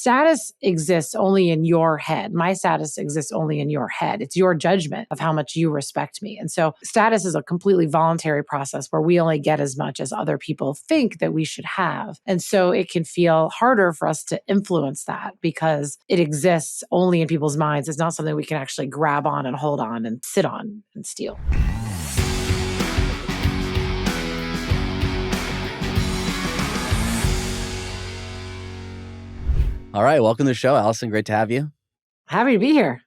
Status exists only in your head. My status exists only in your head. It's your judgment of how much you respect me. And so status is a completely voluntary process where we only get as much as other people think that we should have. And so it can feel harder for us to influence that because it exists only in people's minds. It's not something we can actually grab on and hold on and sit on and steal. All right. Welcome to the show, Alison. Great to have you. Happy to be here.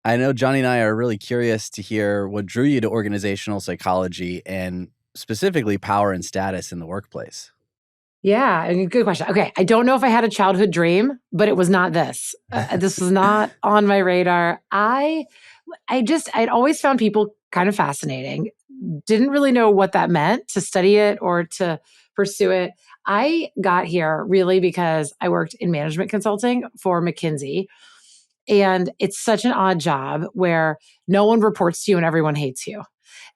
I know Johnny and I are really curious to hear what drew you to organizational psychology and specifically power and status in the workplace. Yeah, good question. Okay, I don't know if I had a childhood dream, but it was not this. This was not on my radar. I'd always found people kind of fascinating. Didn't really know what that meant to study it or to pursue it. I got here really because I worked in management consulting for McKinsey. And it's such an odd job where no one reports to you and everyone hates you.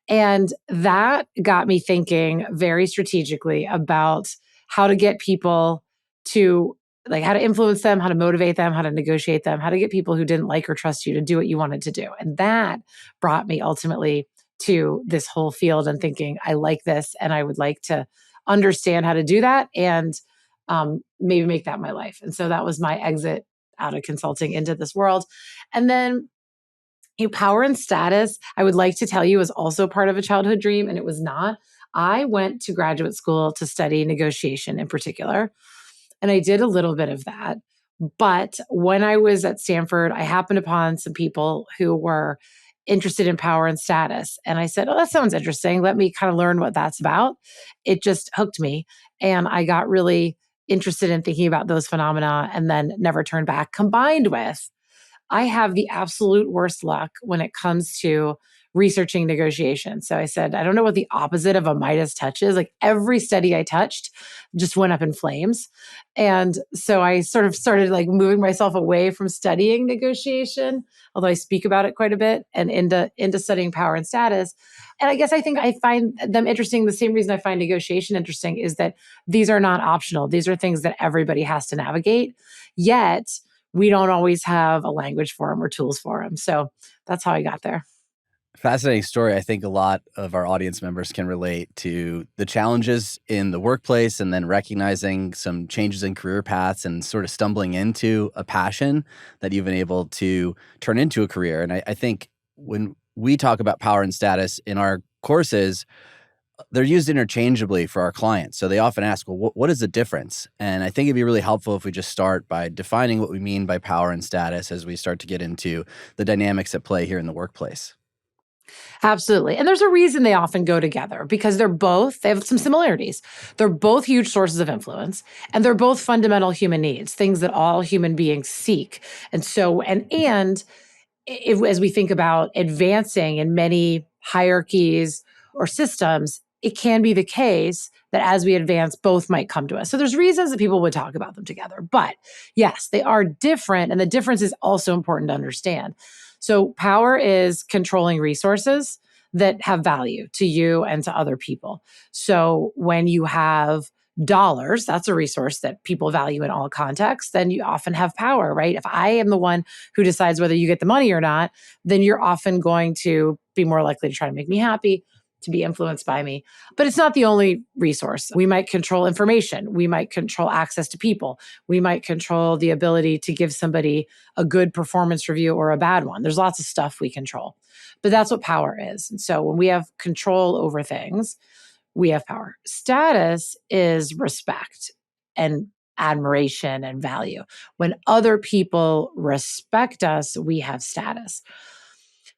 And that got me thinking very strategically about how to get people to, like, how to influence them, how to motivate them, how to negotiate them, how to get people who didn't like or trust you to do what you wanted to do. And that brought me ultimately to this whole field and thinking, I like this and I would like to understand how to do that and maybe make that my life. And so that was my exit out of consulting into this world. And then power and status, I would like to tell you, is also part of a childhood dream, and it was not. I went to graduate school to study negotiation in particular, and I did a little bit of that. But when I was at Stanford, I happened upon some people who were interested in power and status. And I said, oh, that sounds interesting. Let me kind of learn what that's about. It just hooked me. And I got really interested in thinking about those phenomena and then never turned back, combined with I have the absolute worst luck when it comes to researching negotiation. So I said, I don't know what the opposite of a Midas touch is. Like every study I touched just went up in flames. And so I sort of started like moving myself away from studying negotiation, although I speak about it quite a bit, and into studying power and status. And I guess I think I find them interesting. The same reason I find negotiation interesting is that these are not optional. These are things that everybody has to navigate. Yet, we don't always have a language for them or tools for them. So that's how I got there. Fascinating story. I think a lot of our audience members can relate to the challenges in the workplace and then recognizing some changes in career paths and sort of stumbling into a passion that you've been able to turn into a career. And I think when we talk about power and status in our courses, they're used interchangeably for our clients. So they often ask, well, what is the difference? And I think it'd be really helpful if we just start by defining what we mean by power and status as we start to get into the dynamics at play here in the workplace. Absolutely. And there's a reason they often go together because they have some similarities. They're both huge sources of influence and they're both fundamental human needs, things that all human beings seek. And so, as we think about advancing in many hierarchies or systems, it can be the case that as we advance, both might come to us. So there's reasons that people would talk about them together. But yes, they are different. And the difference is also important to understand. So power is controlling resources that have value to you and to other people. So when you have dollars, that's a resource that people value in all contexts, then you often have power, right? If I am the one who decides whether you get the money or not, then you're often going to be more likely to try to make me happy, to be influenced by me. But it's not the only resource. We might control information. We might control access to people. We might control the ability to give somebody a good performance review or a bad one. There's lots of stuff we control. But that's what power is. And so when we have control over things, we have power. Status is respect and admiration and value. When other people respect us, we have status.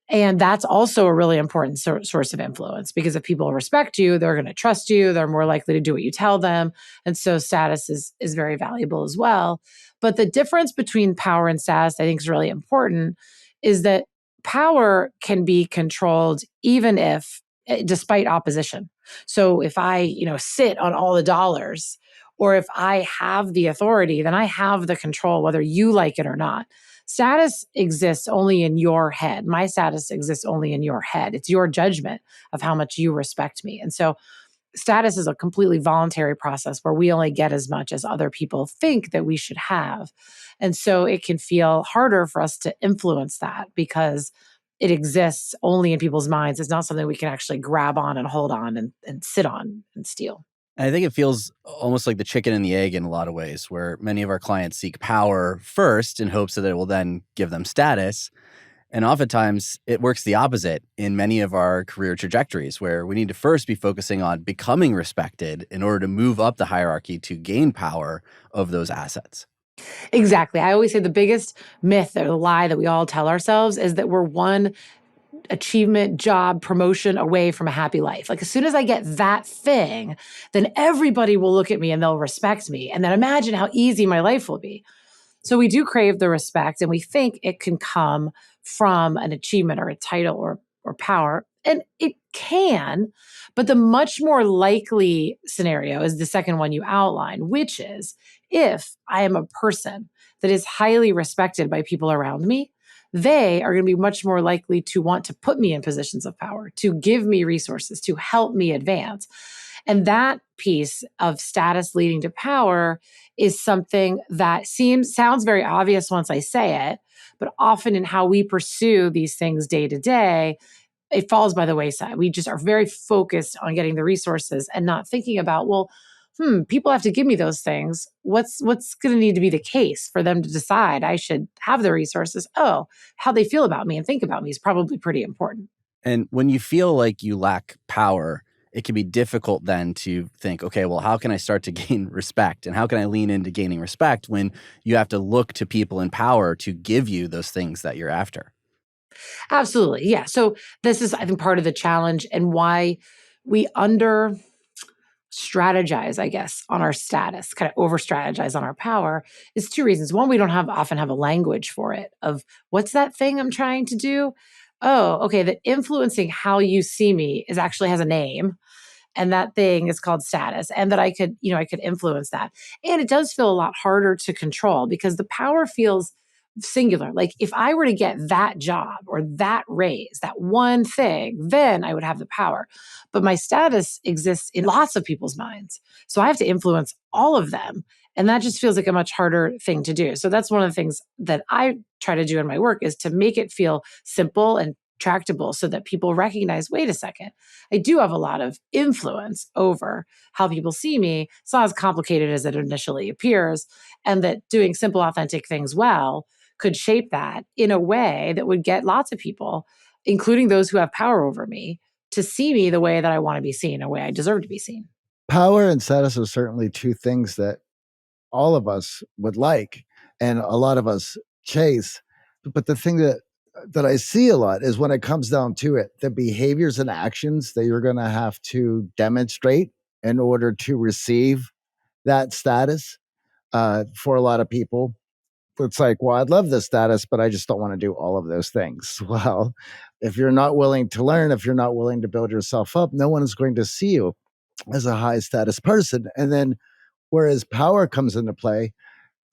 And that's also a really important source of influence because if people respect you, they're going to trust you. They're more likely to do what you tell them. And so status is very valuable as well. But the difference between power and status, I think, is really important, is that power can be controlled even if, despite opposition. So if I, sit on all the dollars, or if I have the authority, then I have the control, whether you like it or not. Status exists only in your head. My status exists only in your head. It's your judgment of how much you respect me. And so status is a completely voluntary process where we only get as much as other people think that we should have. And so it can feel harder for us to influence that because it exists only in people's minds. It's not something we can actually grab on and hold on and sit on and steal. And I think it feels almost like the chicken and the egg in a lot of ways, where many of our clients seek power first in hopes that it will then give them status. And oftentimes it works the opposite in many of our career trajectories, where we need to first be focusing on becoming respected in order to move up the hierarchy to gain power of those assets. Exactly. I always say the biggest myth or the lie that we all tell ourselves is that we're one achievement, job, promotion away from a happy life. Like as soon as I get that thing, then everybody will look at me and they'll respect me. And then imagine how easy my life will be. So we do crave the respect and we think it can come from an achievement or a title or power. And it can, but the much more likely scenario is the second one you outline, which is if I am a person that is highly respected by people around me, they are going to be much more likely to want to put me in positions of power, to give me resources, to help me advance. And that piece of status leading to power is something that sounds very obvious once I say it, but often in how we pursue these things day to day, it falls by the wayside. We just are very focused on getting the resources and not thinking about, well, people have to give me those things. What's going to need to be the case for them to decide I should have the resources? Oh, how they feel about me and think about me is probably pretty important. And when you feel like you lack power, it can be difficult then to think, okay, well, how can I start to gain respect? And how can I lean into gaining respect when you have to look to people in power to give you those things that you're after? Absolutely. Yeah. So this is, I think, part of the challenge and why we under strategize, I guess, on our status, kind of over strategize on our power is two reasons. One, we don't often have a language for it of what's that thing I'm trying to do? Oh, okay. That influencing how you see me is actually has a name and that thing is called status and that I could influence that. And it does feel a lot harder to control because the power feels singular. Like if I were to get that job or that raise, that one thing, then I would have the power. But my status exists in lots of people's minds. So I have to influence all of them. And that just feels like a much harder thing to do. So that's one of the things that I try to do in my work is to make it feel simple and tractable so that people recognize, wait a second, I do have a lot of influence over how people see me. It's not as complicated as it initially appears. And that doing simple, authentic things well could shape that in a way that would get lots of people, including those who have power over me, to see me the way that I want to be seen, a way I deserve to be seen. Power and status are certainly two things that all of us would like and a lot of us chase. But the thing that I see a lot is when it comes down to it, the behaviors and actions that you're going to have to demonstrate in order to receive that status for a lot of people. It's like, well, I'd love this status, but I just don't want to do all of those things. Well, if you're not willing to learn, if you're not willing to build yourself up, no one is going to see you as a high status person. And then, whereas power comes into play,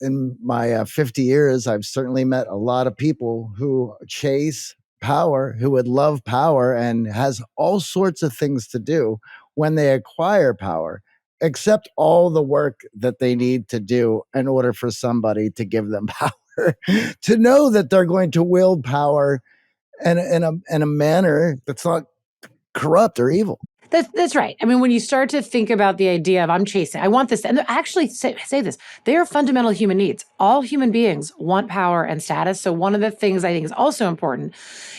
in my 50 years, I've certainly met a lot of people who chase power, who would love power and has all sorts of things to do when they acquire power, accept all the work that they need to do in order for somebody to give them power, to know that they're going to wield power in a manner that's not corrupt or evil. That's right. I mean, when you start to think about the idea of I'm chasing, I want this, and they actually say this, they are fundamental human needs. All human beings want power and status. So one of the things I think is also important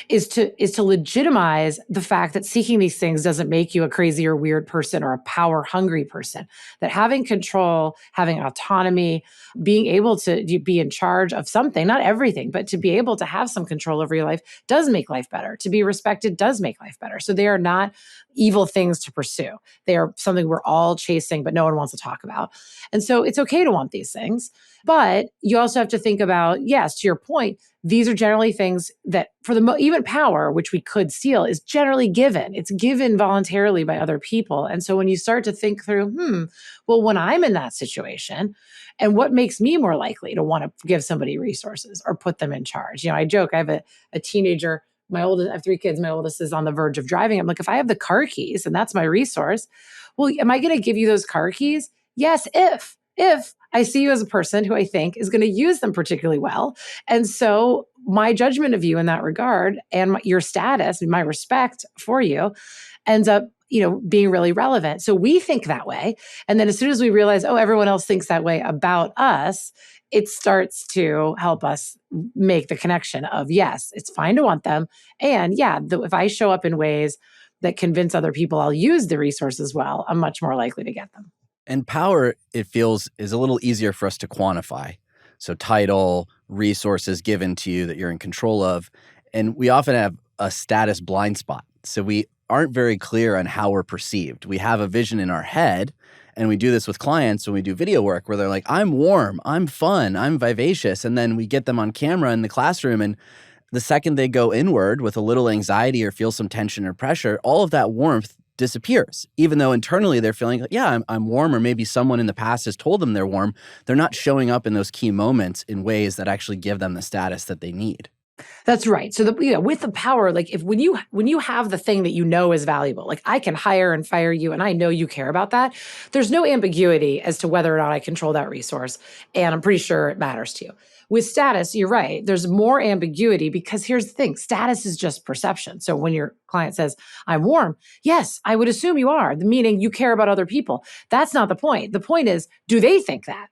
is to legitimize the fact that seeking these things doesn't make you a crazy or weird person or a power hungry person. That having control, having autonomy, being able to be in charge of something, not everything, but to be able to have some control over your life does make life better. To be respected does make life better. So they are not evil things to pursue. They are something we're all chasing, but no one wants to talk about. And so it's okay to want these things. But you also have to think about, yes, to your point, these are generally things that for even power, which we could steal, is generally given. It's given voluntarily by other people. And so when you start to think through, well, when I'm in that situation, and what makes me more likely to want to give somebody resources or put them in charge? I joke, I have a teenager. I have 3 kids. My oldest is on the verge of driving. I'm like, if I have the car keys and that's my resource, Well, am I going to give you those car keys? Yes, if I see you as a person who I think is going to use them particularly well. And so my judgment of you in that regard and your status and my respect for you ends up, being really relevant. So we think that way. And then as soon as we realize, oh, everyone else thinks that way about us, it starts to help us make the connection of, yes, it's fine to want them. And yeah, if I show up in ways that convince other people I'll use the resources well, I'm much more likely to get them. And power, it feels, is a little easier for us to quantify. So title, resources given to you that you're in control of. And we often have a status blind spot. So we aren't very clear on how we're perceived. We have a vision in our head, and we do this with clients when we do video work where they're like, I'm warm, I'm fun, I'm vivacious. And then we get them on camera in the classroom, and the second they go inward with a little anxiety or feel some tension or pressure, all of that warmth disappears. Even though internally they're feeling like, yeah, I'm warm, or maybe someone in the past has told them they're warm, they're not showing up in those key moments in ways that actually give them the status that they need. That's right. So with the power, like if when you have the thing that you know is valuable, like I can hire and fire you and I know you care about that, there's no ambiguity as to whether or not I control that resource. And I'm pretty sure it matters to you. With status, you're right. There's more ambiguity because here's the thing, status is just perception. So when your client says, I'm warm, yes, I would assume you are, the meaning you care about other people. That's not the point. The point is, do they think that?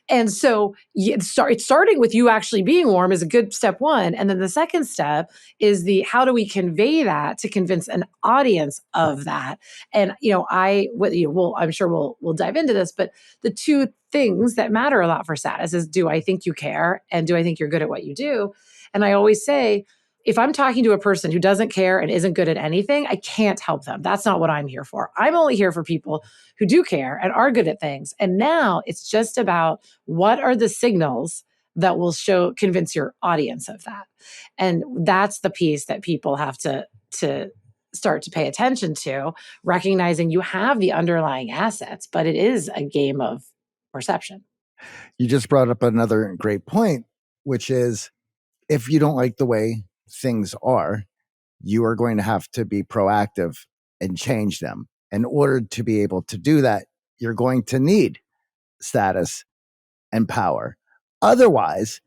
And so it's starting with you actually being warm is a good step one. And then the second step is how do we convey that to convince an audience of that? And, I'm sure we'll dive into this, but the two things that matter a lot for status is, do I think you care? And do I think you're good at what you do? And I always say, if I'm talking to a person who doesn't care and isn't good at anything, I can't help them. That's not what I'm here for. I'm only here for people who do care and are good at things. And now it's just about what are the signals that will convince your audience of that. And that's the piece that people have to start to pay attention to, recognizing you have the underlying assets, but it is a game of perception. You just brought up another great point, which is if you don't like the way things are, you are going to have to be proactive and change them. In order to be able to do that, you're going to need status and power. Otherwise,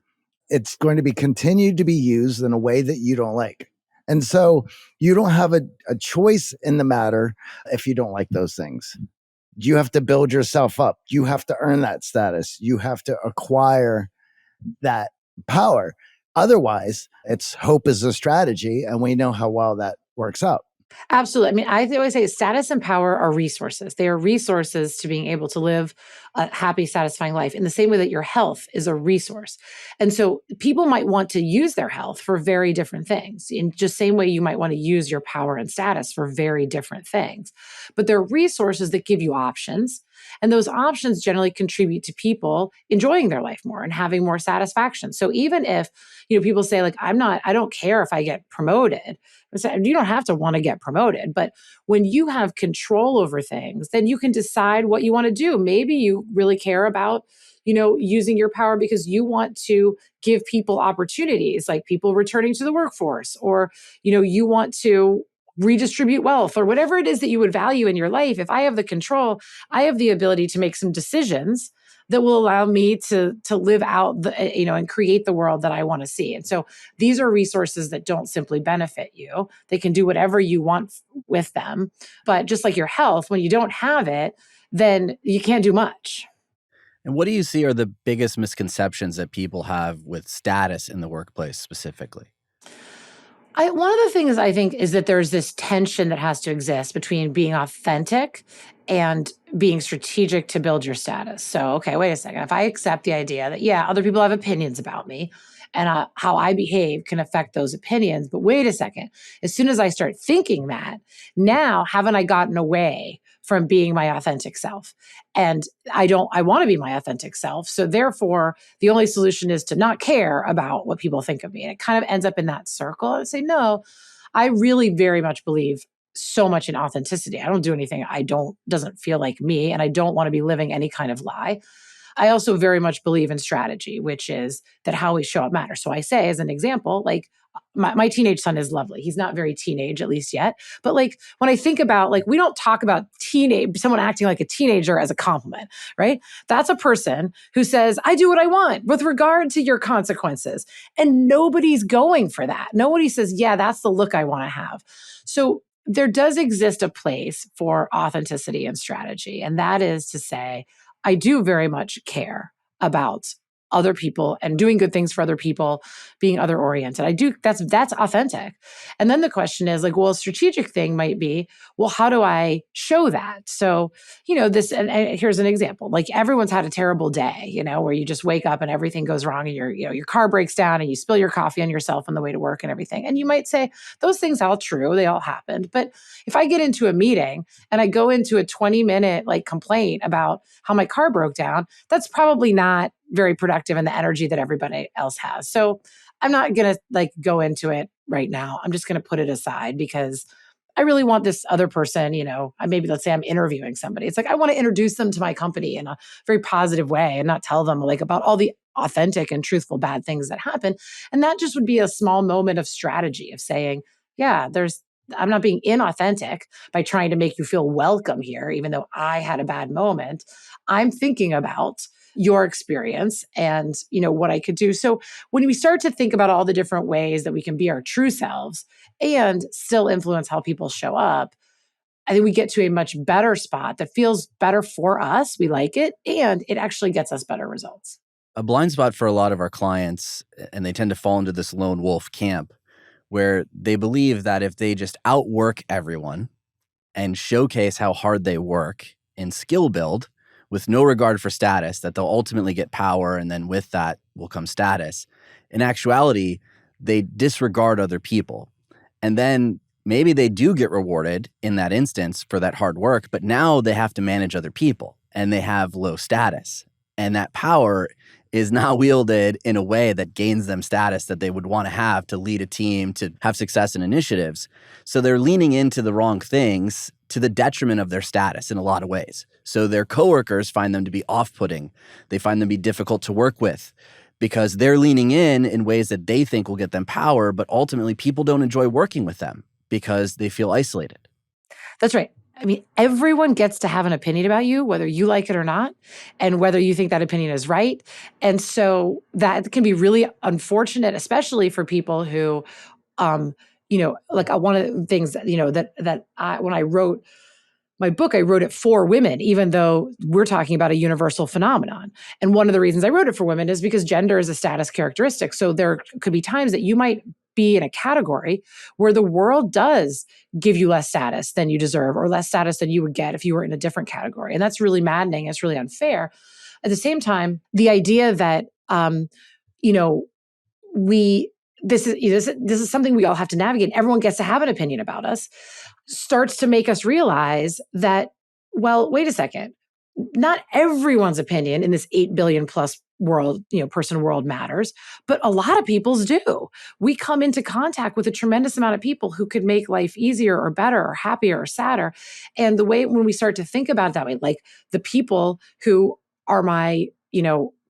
it's going to be continued to be used in a way that you don't like. And so you don't have a choice in the matter if you don't like those things. You have to build yourself up. You have to earn that status. You have to acquire that power. Otherwise, it's hope is a strategy, and we know how well that works out. Absolutely. I mean, I always say status and power are resources. They are resources to being able to live a happy, satisfying life in the same way that your health is a resource. And so people might want to use their health for very different things, in just same way you might want to use your power and status for very different things. But they're resources that give you options. And those options generally contribute to people enjoying their life more and having more satisfaction. So even if, people say like, I don't care if I get promoted. You don't have to want to get promoted, but when you have control over things, then you can decide what you want to do. Maybe you really care about, using your power because you want to give people opportunities, like people returning to the workforce, or, you want to redistribute wealth or whatever it is that you would value in your life. If I have the control, I have the ability to make some decisions that will allow me to live out and create the world that I want to see. And so these are resources that don't simply benefit you. They can do whatever you want with them. But just like your health, when you don't have it, then you can't do much. And what do you see are the biggest misconceptions that people have with status in the workplace specifically? One of the things I think is that there's this tension that has to exist between being authentic and being strategic to build your status. So, okay, wait a second. If I accept the idea that, yeah, other people have opinions about me and how I behave can affect those opinions, but wait a second. As soon as I start thinking that, now haven't I gotten away from being my authentic self? And I want to be my authentic self. So therefore, the only solution is to not care about what people think of me. And it kind of ends up in that circle. I say, no, I really very much believe so much in authenticity. I don't do anything doesn't feel like me, and I don't want to be living any kind of lie. I also very much believe in strategy, which is that how we show up matters. So I say, as an example, like my teenage son is lovely. He's not very teenage, at least yet. But like when I think about, like, we don't talk about someone acting like a teenager as a compliment, right? That's a person who says, I do what I want with regard to your consequences. And nobody's going for that. Nobody says, yeah, that's the look I want to have. So there does exist a place for authenticity and strategy. And that is to say, I do very much care about other people and doing good things for other people, being other oriented. That's authentic. And then the question is like, well, a strategic thing might be, well, how do I show that? So, and here's an example. Like, everyone's had a terrible day, where you just wake up and everything goes wrong and your car breaks down and you spill your coffee on yourself on the way to work and everything. And you might say, those things all true, they all happened. But if I get into a meeting and I go into a 20-minute like complaint about how my car broke down, that's probably not very productive in the energy that everybody else has. So I'm not going to like go into it right now. I'm just going to put it aside because I really want this other person, maybe let's say I'm interviewing somebody. It's like, I want to introduce them to my company in a very positive way and not tell them like about all the authentic and truthful bad things that happen. And that just would be a small moment of strategy of saying, yeah, I'm not being inauthentic by trying to make you feel welcome here, even though I had a bad moment. I'm thinking about your experience and what I could do. So when we start to think about all the different ways that we can be our true selves and still influence how people show up, I think we get to a much better spot that feels better for us. We like it, and it actually gets us better results. A blind spot for a lot of our clients, and they tend to fall into this lone wolf camp, where they believe that if they just outwork everyone and showcase how hard they work and skill build with no regard for status, that they'll ultimately get power, and then with that will come status. In actuality, they disregard other people. And then maybe they do get rewarded in that instance for that hard work, but now they have to manage other people and they have low status. And that power is not wielded in a way that gains them status that they would want to have to lead a team, to have success in initiatives. So they're leaning into the wrong things to the detriment of their status in a lot of ways. So their coworkers find them to be off-putting. They find them to be difficult to work with because they're leaning in ways that they think will get them power, but ultimately people don't enjoy working with them because they feel isolated. That's right. I mean, everyone gets to have an opinion about you, whether you like it or not, and whether you think that opinion is right. And so that can be really unfortunate, especially for people who, like one of the things that, when I wrote my book, I wrote it for women, even though we're talking about a universal phenomenon. And one of the reasons I wrote it for women is because gender is a status characteristic. So there could be times that you might be in a category where the world does give you less status than you deserve or less status than you would get if you were in a different category. And that's really maddening. It's really unfair. At the same time, the idea that, this is something we all have to navigate. Everyone gets to have an opinion about us, starts to make us realize that, well, wait a second, not everyone's opinion in this 8 billion plus world, person world matters, but a lot of people's do. We come into contact with a tremendous amount of people who could make life easier or better or happier or sadder. And the way when we start to think about it that way, like the people who are my,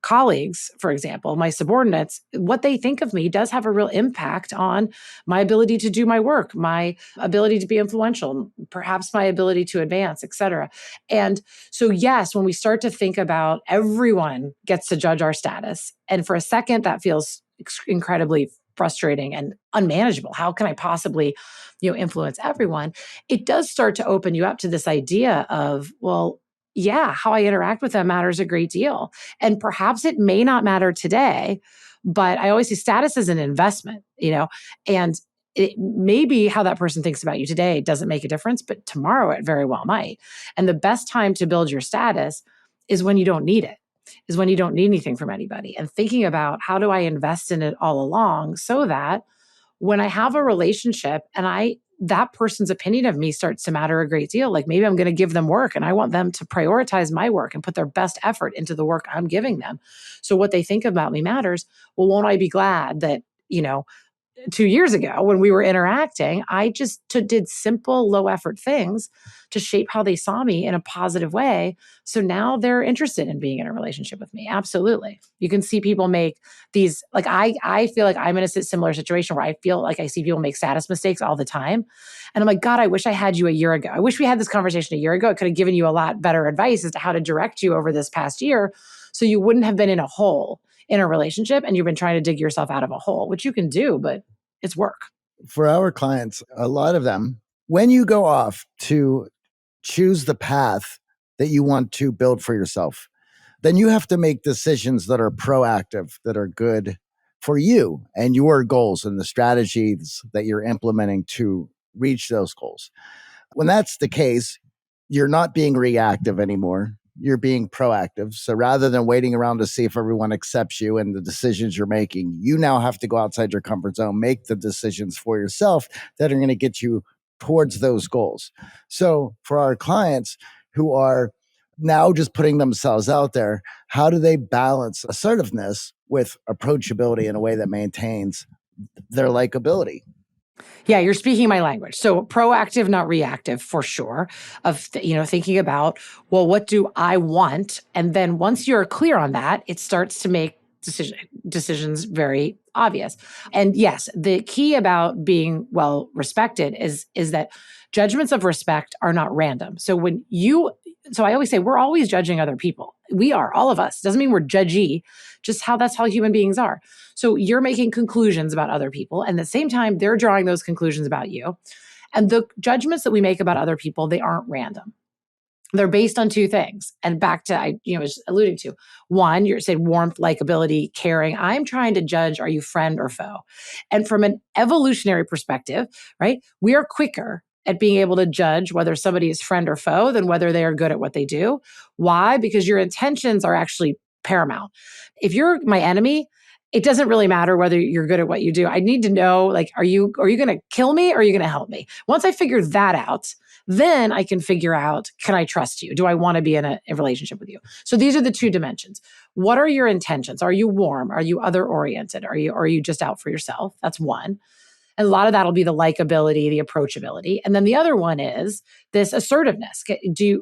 colleagues, for example, my subordinates, what they think of me does have a real impact on my ability to do my work, my ability to be influential, perhaps my ability to advance, et cetera. And so, yes, when we start to think about everyone gets to judge our status, and for a second, that feels incredibly frustrating and unmanageable. How can I possibly, influence everyone? It does start to open you up to this idea of, well, yeah, how I interact with them matters a great deal. And perhaps it may not matter today, but I always say status is an investment, and it maybe how that person thinks about you today doesn't make a difference, but tomorrow it very well might. And the best time to build your status is when you don't need it, is when you don't need anything from anybody. And thinking about how do I invest in it all along so that when I have a relationship and that person's opinion of me starts to matter a great deal. Like maybe I'm going to give them work and I want them to prioritize my work and put their best effort into the work I'm giving them. So what they think about me matters. Well, won't I be glad that, 2 years ago when we were interacting, I just did simple, low effort things to shape how they saw me in a positive way. So now they're interested in being in a relationship with me. Absolutely. You can see people make these, like, I feel like I'm in a similar situation where I feel like I see people make status mistakes all the time. And I'm like, God, I wish I had you a year ago. I wish we had this conversation a year ago. I could have given you a lot better advice as to how to direct you over this past year so you wouldn't have been in a hole in a relationship and you've been trying to dig yourself out of a hole, which you can do, but it's work. For our clients, a lot of them, when you go off to choose the path that you want to build for yourself, then you have to make decisions that are proactive, that are good for you and your goals and the strategies that you're implementing to reach those goals. When that's the case, you're not being reactive anymore. You're being proactive. So rather than waiting around to see if everyone accepts you and the decisions you're making, you now have to go outside your comfort zone, make the decisions for yourself that are going to get you towards those goals. So for our clients who are now just putting themselves out there, how do they balance assertiveness with approachability in a way that maintains their likability? Yeah, you're speaking my language. So proactive, not reactive, for sure. Of thinking about, well, what do I want? And then once you're clear on that, it starts to make decisions very obvious. And yes, the key about being well respected is that judgments of respect are not random. So I always say we're always judging other people. We are, all of us. Doesn't mean we're judgy, just that's how human beings are. So you're making conclusions about other people. And at the same time, they're drawing those conclusions about you. And the judgments that we make about other people, they aren't random. They're based on two things. And back to, I was alluding to, one, you're saying warmth, likability, caring. I'm trying to judge, are you friend or foe? And from an evolutionary perspective, right, we are quicker at being able to judge whether somebody is friend or foe than whether they are good at what they do. Why? Because your intentions are actually paramount. If you're my enemy, it doesn't really matter whether you're good at what you do. I need to know, like, are you going to kill me or are you going to help me? Once I figure that out, then I can figure out, can I trust you? Do I want to be in a relationship with you? So these are the two dimensions. What are your intentions? Are you warm? Are you other oriented? Are you just out for yourself? That's one. And a lot of that'll be the likability, the approachability. And then the other one is this assertiveness.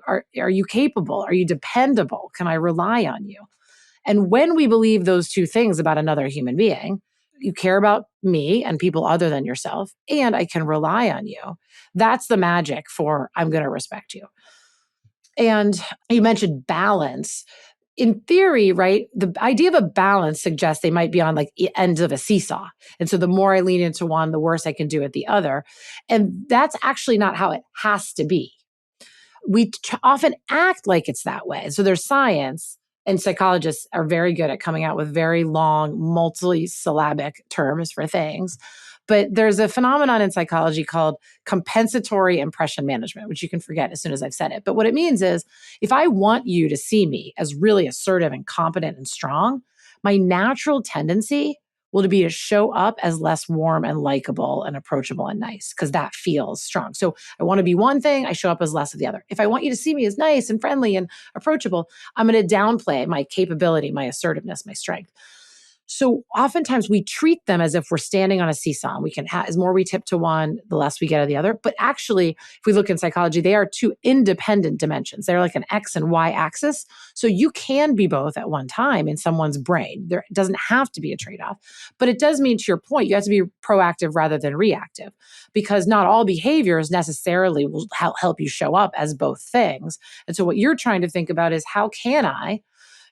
Are you capable? Are you dependable? Can I rely on you? And when we believe those two things about another human being, you care about me and people other than yourself, and I can rely on you. That's the magic for I'm going to respect you. And you mentioned balance. In theory, right, the idea of a balance suggests they might be on like ends of a seesaw. And so the more I lean into one, the worse I can do at the other. And that's actually not how it has to be. We often act like it's that way. So there's science, and psychologists are very good at coming out with very long, multi-syllabic terms for things. But there's a phenomenon in psychology called compensatory impression management, which you can forget as soon as I've said it. But what it means is if I want you to see me as really assertive and competent and strong, my natural tendency will be to show up as less warm and likable and approachable and nice because that feels strong. So I want to be one thing, I show up as less of the other. If I want you to see me as nice and friendly and approachable, I'm going to downplay my capability, my assertiveness, my strength. So oftentimes we treat them as if we're standing on a seesaw. We can as more we tip to one, the less we get of the other. But actually, if we look in psychology, they are two independent dimensions. They're like an X and Y axis. So you can be both at one time in someone's brain. There doesn't have to be a trade-off. But it does mean, to your point, you have to be proactive rather than reactive, because not all behaviors necessarily will help you show up as both things. And so what you're trying to think about is, how can I,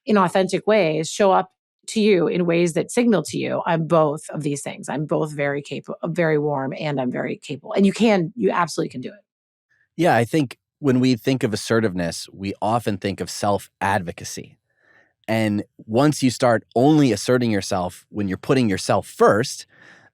in authentic ways, show up to you in ways that signal to you, I'm both of these things. I'm both very capable, very warm, and I'm very capable. And you absolutely can do it. Yeah, I think when we think of assertiveness, we often think of self-advocacy. And once you start only asserting yourself when you're putting yourself first,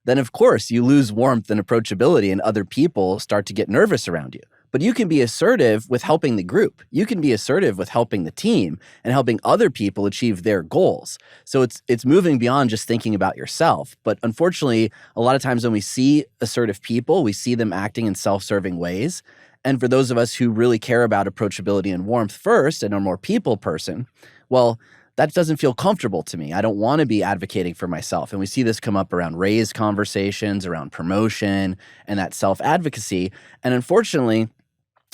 then of course you lose warmth and approachability and other people start to get nervous around you. But you can be assertive with helping the group. You can be assertive with helping the team and helping other people achieve their goals. So it's moving beyond just thinking about yourself. But unfortunately, a lot of times when we see assertive people, we see them acting in self-serving ways. And for those of us who really care about approachability and warmth first and are more people person, well, that doesn't feel comfortable to me. I don't want to be advocating for myself. And we see this come up around raise conversations, around promotion, and that self-advocacy. And unfortunately,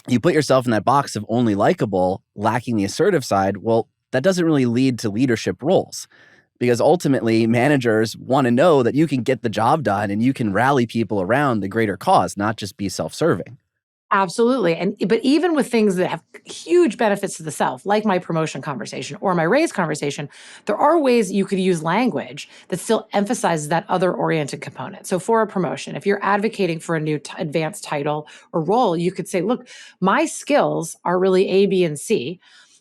you put yourself in that box of only likable, lacking the assertive side. Well, that doesn't really lead to leadership roles, because ultimately managers want to know that you can get the job done and you can rally people around the greater cause, not just be self-serving. Absolutely. But even with things that have huge benefits to the self, like my promotion conversation or my raise conversation, there are ways you could use language that still emphasizes that other oriented component. So for a promotion, if you're advocating for a new advanced title or role, you could say, look, my skills are really A, B, and C.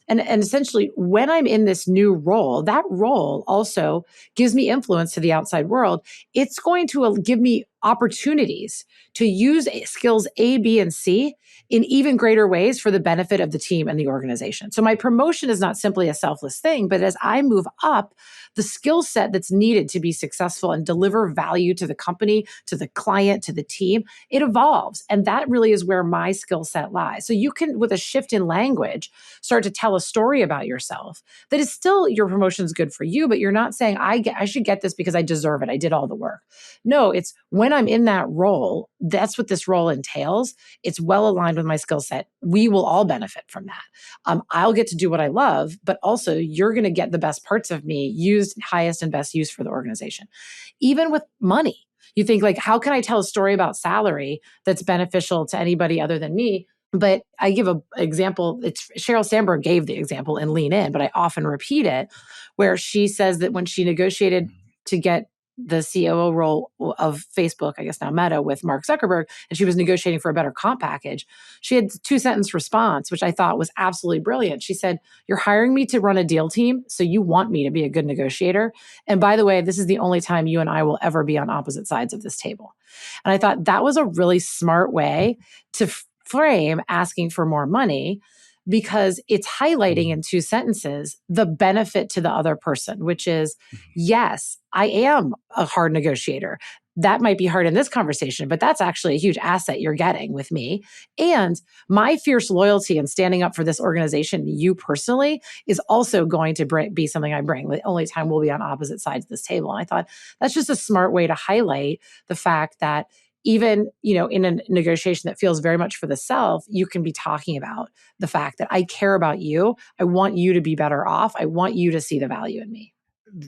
And essentially, when I'm in this new role, that role also gives me influence to the outside world. It's going to give me opportunities to use skills A, B, and C in even greater ways for the benefit of the team and the organization. So my promotion is not simply a selfless thing, but as I move up, the skill set that's needed to be successful and deliver value to the company, to the client, to the team, it evolves. And that really is where my skill set lies. So you can, with a shift in language, start to tell a story about yourself that is still your promotion's good for you, but you're not saying, I should get this because I deserve it. I did all the work. No, it's when I'm in that role, that's what this role entails. It's well aligned with my skill set. We will all benefit from that. I'll get to do what I love, but also you're going to get the best parts of me used highest and best use for the organization. Even with money, you think like, how can I tell a story about salary that's beneficial to anybody other than me? But I give an example. It's Sheryl Sandberg gave the example in Lean In, but I often repeat it, where she says that when she negotiated to get the COO role of Facebook, I guess now Meta, with Mark Zuckerberg, and she was negotiating for a better comp package, she had a 2-sentence response, which I thought was absolutely brilliant. She said, "You're hiring me to run a deal team, so you want me to be a good negotiator. And by the way, this is the only time you and I will ever be on opposite sides of this table." And I thought that was a really smart way to frame asking for more money, because it's highlighting in 2 sentences the benefit to the other person, which is, yes, I am a hard negotiator. That might be hard in this conversation, but that's actually a huge asset you're getting with me. And my fierce loyalty and standing up for this organization, you personally, is also going to be something I bring. The only time we'll be on opposite sides of this table. And I thought that's just a smart way to highlight the fact that even, in a negotiation that feels very much for the self, you can be talking about the fact that I care about you. I want you to be better off. I want you to see the value in me.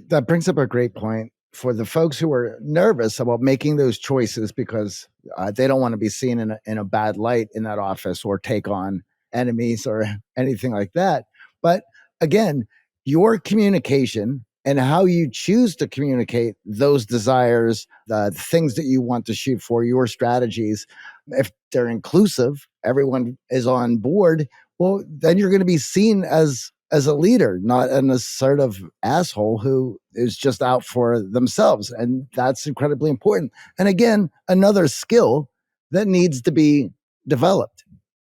That brings up a great point for the folks who are nervous about making those choices because they don't want to be seen in a bad light in that office or take on enemies or anything like that. But again, your communication and how you choose to communicate those desires, the things that you want to shoot for, your strategies, if they're inclusive, everyone is on board, well, then you're going to be seen as a leader, not an assertive asshole who is just out for themselves. And that's incredibly important. And again, another skill that needs to be developed.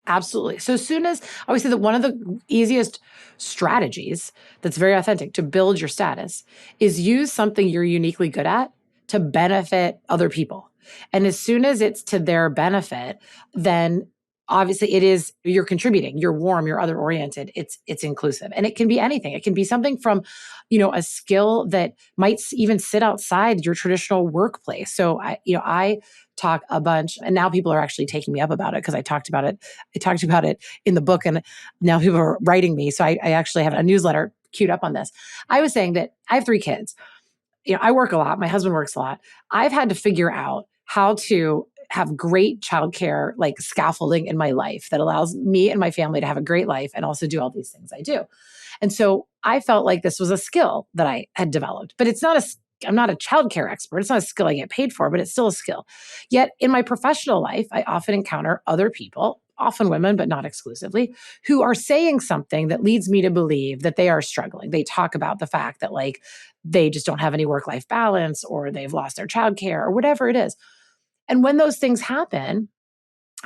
Absolutely. So as soon as I would say that one of the easiest strategies that's very authentic to build your status is use something you're uniquely good at to benefit other people. And as soon as it's to their benefit, then obviously you're contributing, you're warm, you're other oriented, it's inclusive. And it can be anything. It can be something from, a skill that might even sit outside your traditional workplace. So I talk a bunch, and now people are actually taking me up about it because I talked about it in the book, and now people are writing me. So I actually have a newsletter queued up on this. I was saying that I have 3 kids. I work a lot. My husband works a lot. I've had to figure out how to have great childcare, like scaffolding in my life that allows me and my family to have a great life and also do all these things I do. And so I felt like this was a skill that I had developed, but I'm not a childcare expert. It's not a skill I get paid for, but it's still a skill. Yet in my professional life, I often encounter other people, often women, but not exclusively, who are saying something that leads me to believe that they are struggling. They talk about the fact that they just don't have any work-life balance, or they've lost their childcare, or whatever it is. And when those things happen,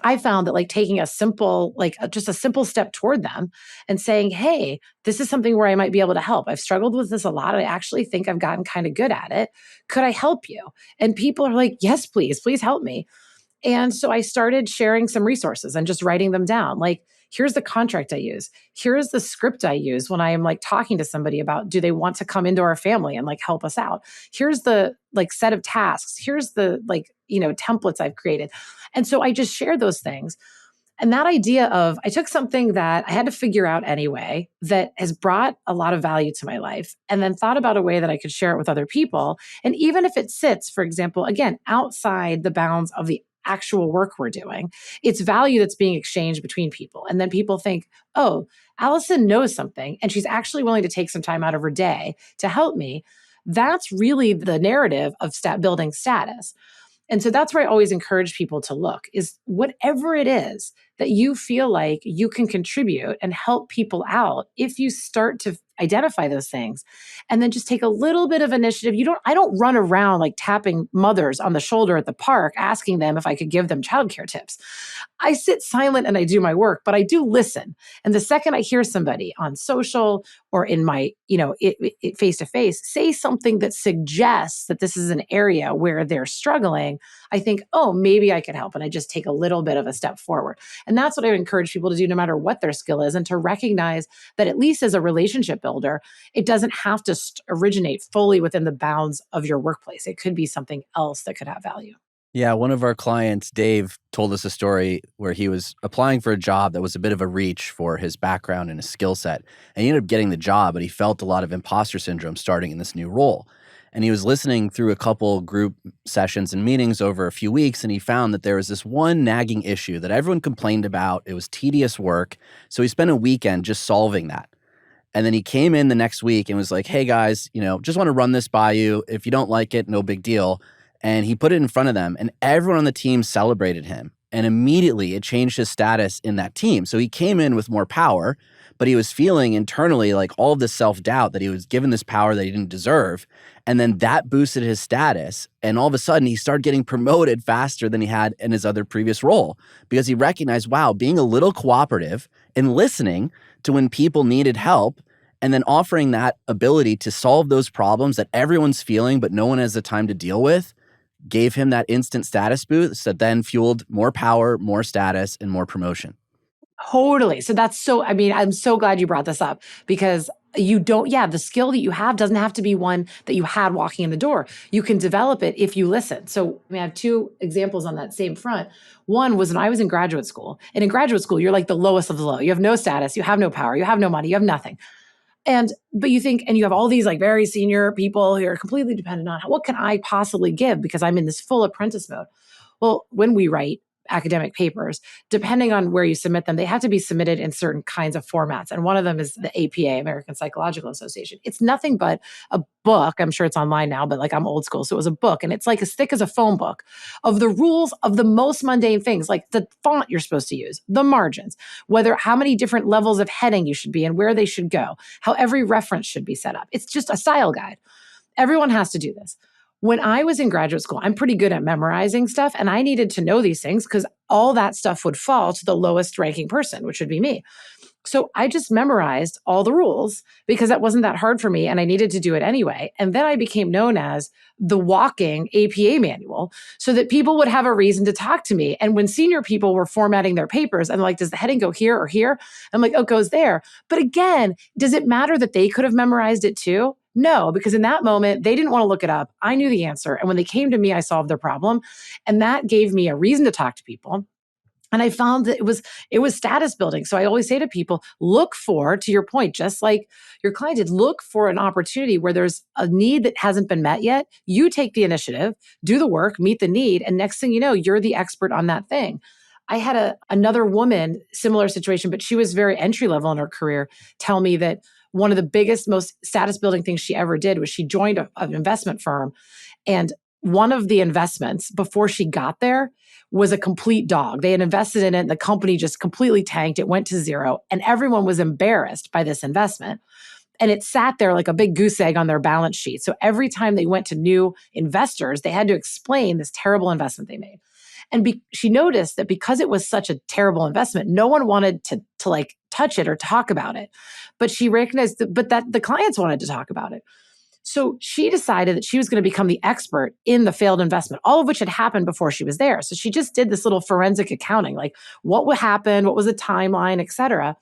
I found that taking just a simple step toward them and saying, "Hey, this is something where I might be able to help. I've struggled with this a lot. I actually think I've gotten kind of good at it. Could I help you?" And people are like, "Yes, please help me." And so I started sharing some resources and just writing them down. Here's the contract I use. Here's the script I use when I am like talking to somebody about, do they want to come into our family and like help us out? Here's the like set of tasks. Here's the like, templates I've created. And so I just share those things. And that idea of, I took something that I had to figure out anyway, that has brought a lot of value to my life, and then thought about a way that I could share it with other people. And even if it sits, for example, again, outside the bounds of the actual work we're doing, it's value that's being exchanged between people. And then people think, oh, Alison knows something, and she's actually willing to take some time out of her day to help me. That's really the narrative of building status. And so that's where I always encourage people to look, is whatever it is that you feel like you can contribute and help people out, if you start to identify those things and then just take a little bit of initiative. I don't run around like tapping mothers on the shoulder at the park asking them if I could give them childcare tips. I sit silent and I do my work, but I do listen. And the second I hear somebody on social or in my, face to face say something that suggests that this is an area where they're struggling, I think, oh, maybe I could help. And I just take a little bit of a step forward. And that's what I encourage people to do, no matter what their skill is, and to recognize that, at least as a relationship builder, it doesn't have to originate fully within the bounds of your workplace. It could be something else that could have value. Yeah, one of our clients, Dave, told us a story where he was applying for a job that was a bit of a reach for his background and his skill set. And he ended up getting the job, but he felt a lot of imposter syndrome starting in this new role. And he was listening through a couple group sessions and meetings over a few weeks, and he found that there was this one nagging issue that everyone complained about. It was tedious work. So he spent a weekend just solving that. And then he came in the next week and was like, hey guys, just want to run this by you. If you don't like it, no big deal. And he put it in front of them, and everyone on the team celebrated him. And immediately it changed his status in that team. So he came in with more power, but he was feeling internally like all of this self-doubt that he was given this power that he didn't deserve. And then that boosted his status. And all of a sudden he started getting promoted faster than he had in his other previous role, because he recognized, wow, being a little cooperative and listening to when people needed help, and then offering that ability to solve those problems that everyone's feeling but no one has the time to deal with, gave him that instant status boost that then fueled more power, more status, and more promotion. Totally. So I'm so glad you brought this up, because the skill that you have doesn't have to be one that you had walking in the door. You can develop it if you listen. So I have two examples on that same front. One was when I was in graduate school. And in graduate school, you're like the lowest of the low. You have no status, you have no power, you have no money, you have nothing. But you think, and you have all these like very senior people who are completely dependent on, what can I possibly give, because I'm in this full apprentice mode. Well, when we write academic papers, depending on where you submit them, they have to be submitted in certain kinds of formats. And one of them is the APA, American Psychological Association. It's nothing but a book. I'm sure it's online now, but like I'm old school. So it was a book, and it's like as thick as a phone book of the rules of the most mundane things, like the font you're supposed to use, the margins, how many different levels of heading you should be and where they should go, how every reference should be set up. It's just a style guide. Everyone has to do this. When I was in graduate school, I'm pretty good at memorizing stuff, and I needed to know these things because all that stuff would fall to the lowest ranking person, which would be me. So I just memorized all the rules because that wasn't that hard for me, and I needed to do it anyway. And then I became known as the walking APA manual, so that people would have a reason to talk to me. And when senior people were formatting their papers, I'm like, does the heading go here or here? I'm like, oh, it goes there. But again, does it matter that they could have memorized it too? No, because in that moment, they didn't want to look it up. I knew the answer. And when they came to me, I solved their problem. And that gave me a reason to talk to people. And I found that it was status building. So I always say to people, look for, to your point, just like your client did, look for an opportunity where there's a need that hasn't been met yet. You take the initiative, do the work, meet the need. And next thing you know, you're the expert on that thing. I had another woman, similar situation, but she was very entry level in her career, tell me that one of the biggest, most status building things she ever did was she joined an investment firm. And one of the investments before she got there was a complete dog. They had invested in it, and the company just completely tanked. It went to zero, and everyone was embarrassed by this investment. And it sat there like a big goose egg on their balance sheet. So every time they went to new investors, they had to explain this terrible investment they made. And she noticed that because it was such a terrible investment, no one wanted to like touch it or talk about it. But she recognized that the clients wanted to talk about it. So she decided that she was going to become the expert in the failed investment, all of which had happened before she was there. So she just did this little forensic accounting, like what would happen, what was the timeline, et cetera,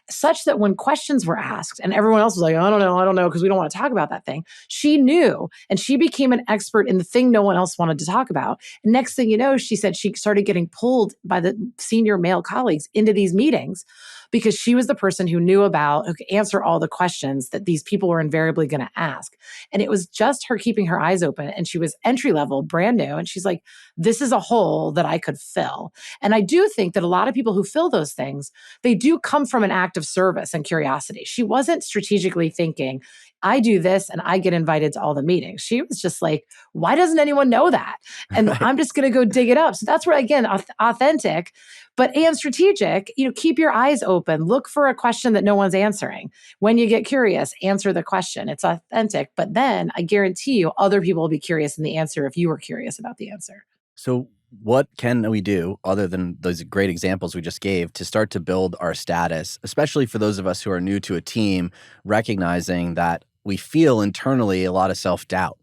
such that when questions were asked and everyone else was like, I don't know, because we don't want to talk about that thing, she knew and she became an expert in the thing no one else wanted to talk about. And next thing you know, she said she started getting pulled by the senior male colleagues into these meetings because she was the person who knew about, who could answer all the questions that these people were invariably going to ask. And it was just her keeping her eyes open. And she was entry level, brand new. And she's like, this is a hole that I could fill. And I do think that a lot of people who fill those things, they do come from an act of service and curiosity. She wasn't strategically thinking, I do this and I get invited to all the meetings. She was just like, why doesn't anyone know that? And Right. I'm just going to go dig it up. So that's where, again, authentic, but and strategic, keep your eyes open. Look for a question that no one's answering. When you get curious, answer the question. It's authentic. But then I guarantee you other people will be curious in the answer if you were curious about the answer. So what can we do other than those great examples we just gave to start to build our status, especially for those of us who are new to a team, recognizing that we feel internally a lot of self-doubt?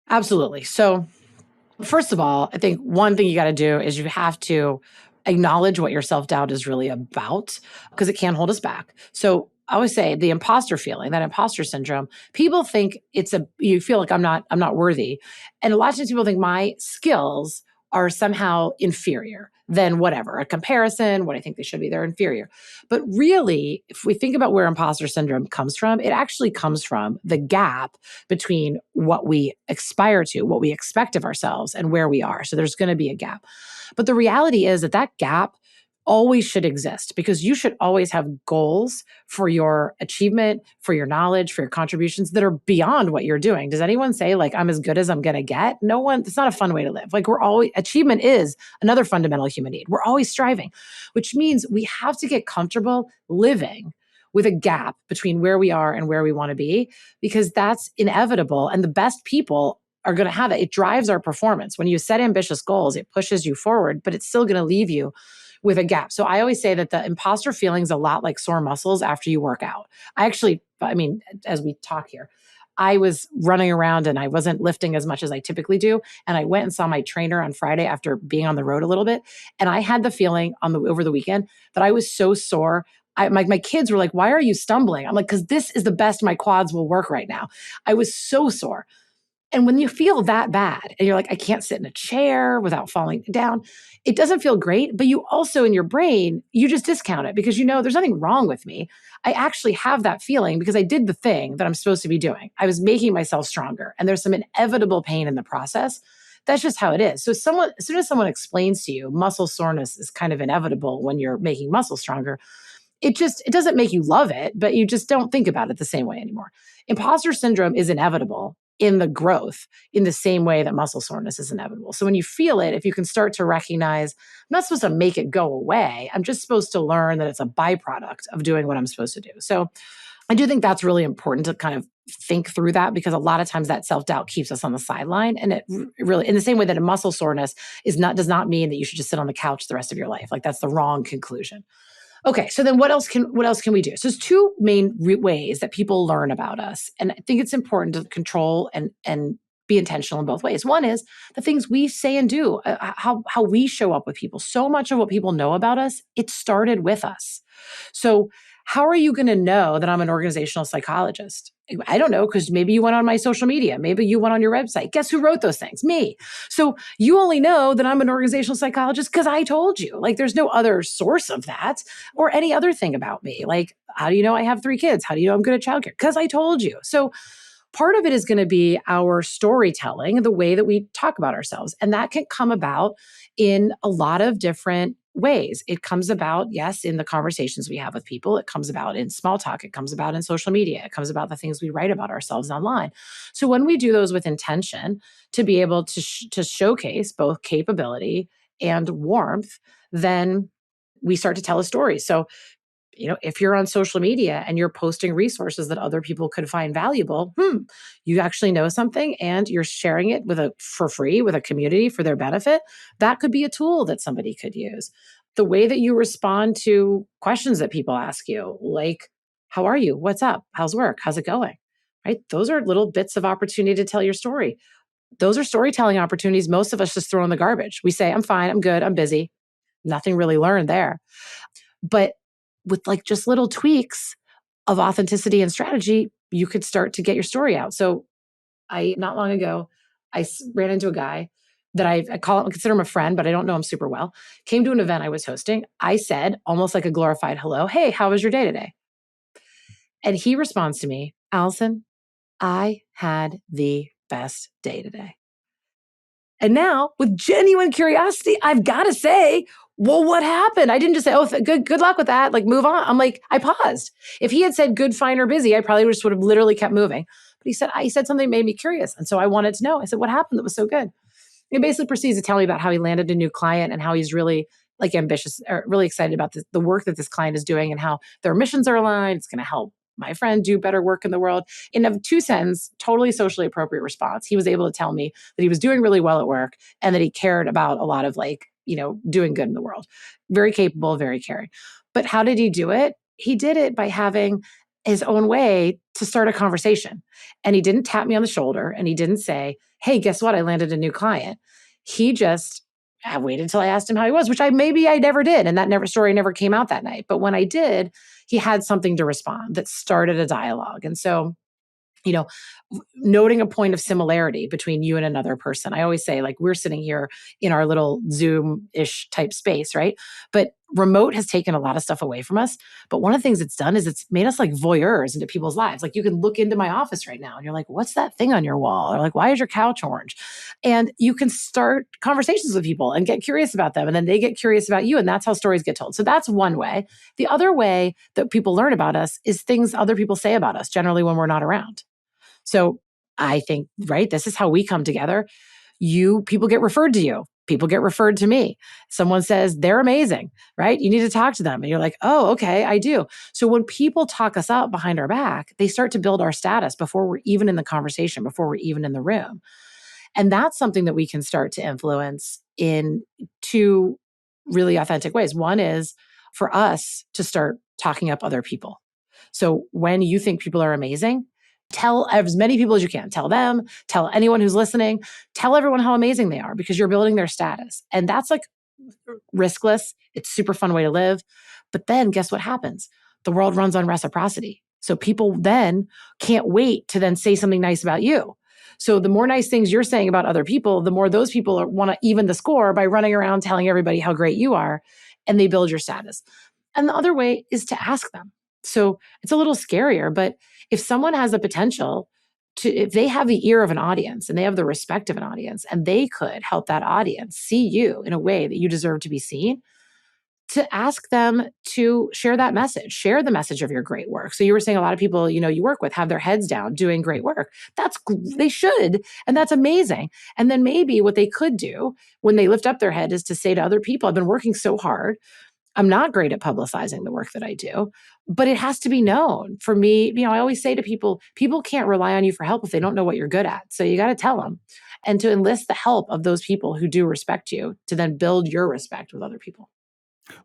Absolutely. So first of all, I think one thing you got to do is you have to acknowledge what your self-doubt is really about because it can hold us back. So I always say the imposter feeling, that imposter syndrome, people think you feel like I'm not worthy. And a lot of times people think my skills are somehow inferior than whatever, a comparison, what I think they should be, they're inferior. But really, if we think about where imposter syndrome comes from, it actually comes from the gap between what we aspire to, what we expect of ourselves, and where we are. So there's going to be a gap. But the reality is that gap always should exist because you should always have goals for your achievement, for your knowledge, for your contributions that are beyond what you're doing. Does anyone say, like, I'm as good as I'm going to get? No one, it's not a fun way to live. Like, achievement is another fundamental human need. We're always striving, which means we have to get comfortable living with a gap between where we are and where we want to be, because that's inevitable. And the best people are going to have it. It drives our performance. When you set ambitious goals, it pushes you forward, but it's still going to leave you with a gap. So I always say that the imposter feeling is a lot like sore muscles after you work out. I mean, as we talk here, I was running around and I wasn't lifting as much as I typically do. And I went and saw my trainer on Friday after being on the road a little bit. And I had the feeling over the weekend that I was so sore. My kids were like, why are you stumbling? I'm like, because this is the best my quads will work right now. I was so sore. And when you feel that bad and you're like, I can't sit in a chair without falling down, it doesn't feel great. But you also, in your brain, you just discount it because there's nothing wrong with me. I actually have that feeling because I did the thing that I'm supposed to be doing. I was making myself stronger, and there's some inevitable pain in the process. That's just how it is. So as soon as someone explains to you muscle soreness is kind of inevitable when you're making muscle stronger, it doesn't make you love it, but you just don't think about it the same way anymore. Imposter syndrome is inevitable in the growth in the same way that muscle soreness is inevitable. So when you feel it, if you can start to recognize, I'm not supposed to make it go away. I'm just supposed to learn that it's a byproduct of doing what I'm supposed to do. So I do think that's really important to kind of think through that, because a lot of times that self-doubt keeps us on the sideline. And it really, in the same way that a muscle soreness does not mean that you should just sit on the couch the rest of your life. Like, that's the wrong conclusion. Okay, so then what else can we do? So there's two main ways that people learn about us, and I think it's important to control and be intentional in both ways. One is the things we say and do, how we show up with people. So much of what people know about us, it started with us. So how are you going to know that I'm an organizational psychologist? I don't know, because maybe you went on my social media. Maybe you went on your website. Guess who wrote those things? Me. So you only know that I'm an organizational psychologist because I told you. Like, there's no other source of that or any other thing about me. Like, how do you know I have 3 kids? How do you know I'm good at childcare? Because I told you. So part of it is going to be our storytelling, the way that we talk about ourselves. And that can come about in a lot of different ways. It comes about, yes, in the conversations we have with people. It comes about in small talk. It comes about in social media. It comes about the things we write about ourselves online. So when we do those with intention to be able to showcase both capability and warmth, then we start to tell a story. So if you're on social media and you're posting resources that other people could find valuable, you actually know something and you're sharing it for free with a community for their benefit. That could be a tool that somebody could use. The way that you respond to questions that people ask you, like, how are you? What's up? How's work? How's it going? right? Those are little bits of opportunity to tell your story. Those are storytelling opportunities most of us just throw in the garbage. We say, I'm fine, I'm good, I'm busy. Nothing really learned there. But with like just little tweaks of authenticity and strategy, you could start to get your story out. So not long ago, ran into a guy that I consider him a friend, but I don't know him super well. Came to an event I was hosting. I said, almost like a glorified hello, hey, how was your day today? And he responds to me, Alison, I had the best day today. And now, with genuine curiosity, I've got to say, well, what happened? I didn't just say, oh, good luck with that. Like, move on. I'm like, I paused. If he had said good, fine, or busy, I probably just would have literally kept moving. But he said something that made me curious. And so I wanted to know. I said, what happened that was so good? He basically proceeds to tell me about how he landed a new client and how he's really like ambitious or really excited about the work that this client is doing and how their missions are aligned. It's going to help my friend do better work in the world. In a 2 sentence, totally socially appropriate response, he was able to tell me that he was doing really well at work and that he cared about a lot of doing good in the world. Very capable, very caring. But how did he do it? He did it by having his own way to start a conversation. And he didn't tap me on the shoulder and he didn't say, hey, guess what? I landed a new client. He just I waited until I asked him how he was, which I never did. And that story never came out that night. But when I did, he had something to respond that started a dialogue. And so, you know, noting a point of similarity between you and another person. I always say, like, we're sitting here in our little Zoom-ish type space, right? But remote has taken a lot of stuff away from us. But one of the things it's done is it's made us like voyeurs into people's lives. Like, you can look into my office right now and you're like, what's that thing on your wall? Or like, why is your couch orange? And you can start conversations with people and get curious about them. And then they get curious about you. And that's how stories get told. So that's one way. The other way that people learn about us is things other people say about us, generally when we're not around. So I think, right, this is how we come together. People get referred to you. People get referred to me. Someone says they're amazing, right? You need to talk to them. And you're like, oh, okay, I do. So when people talk us up behind our back, they start to build our status before we're even in the conversation, before we're even in the room. And that's something that we can start to influence in two really authentic ways. One is for us to start talking up other people. So when you think people are amazing, tell as many people as you can. Tell them, tell anyone who's listening, tell everyone how amazing they are because you're building their status. And that's like riskless. It's a super fun way to live. But then guess what happens? The world runs on reciprocity. So people then can't wait to then say something nice about you. So the more nice things you're saying about other people, the more those people want to even the score by running around telling everybody how great you are, and they build your status. And the other way is to ask them. So it's a little scarier, but if someone has the potential if they have the ear of an audience and they have the respect of an audience and they could help that audience see you in a way that you deserve to be seen, to ask them to share that message, share the message of your great work. So you were saying a lot of people, you work with have their heads down doing great work. They should, and that's amazing. And then maybe what they could do when they lift up their head is to say to other people, I've been working so hard. I'm not great at publicizing the work that I do, but it has to be known. For me, I always say to people can't rely on you for help if they don't know what you're good at. So you got to tell them and to enlist the help of those people who do respect you to then build your respect with other people.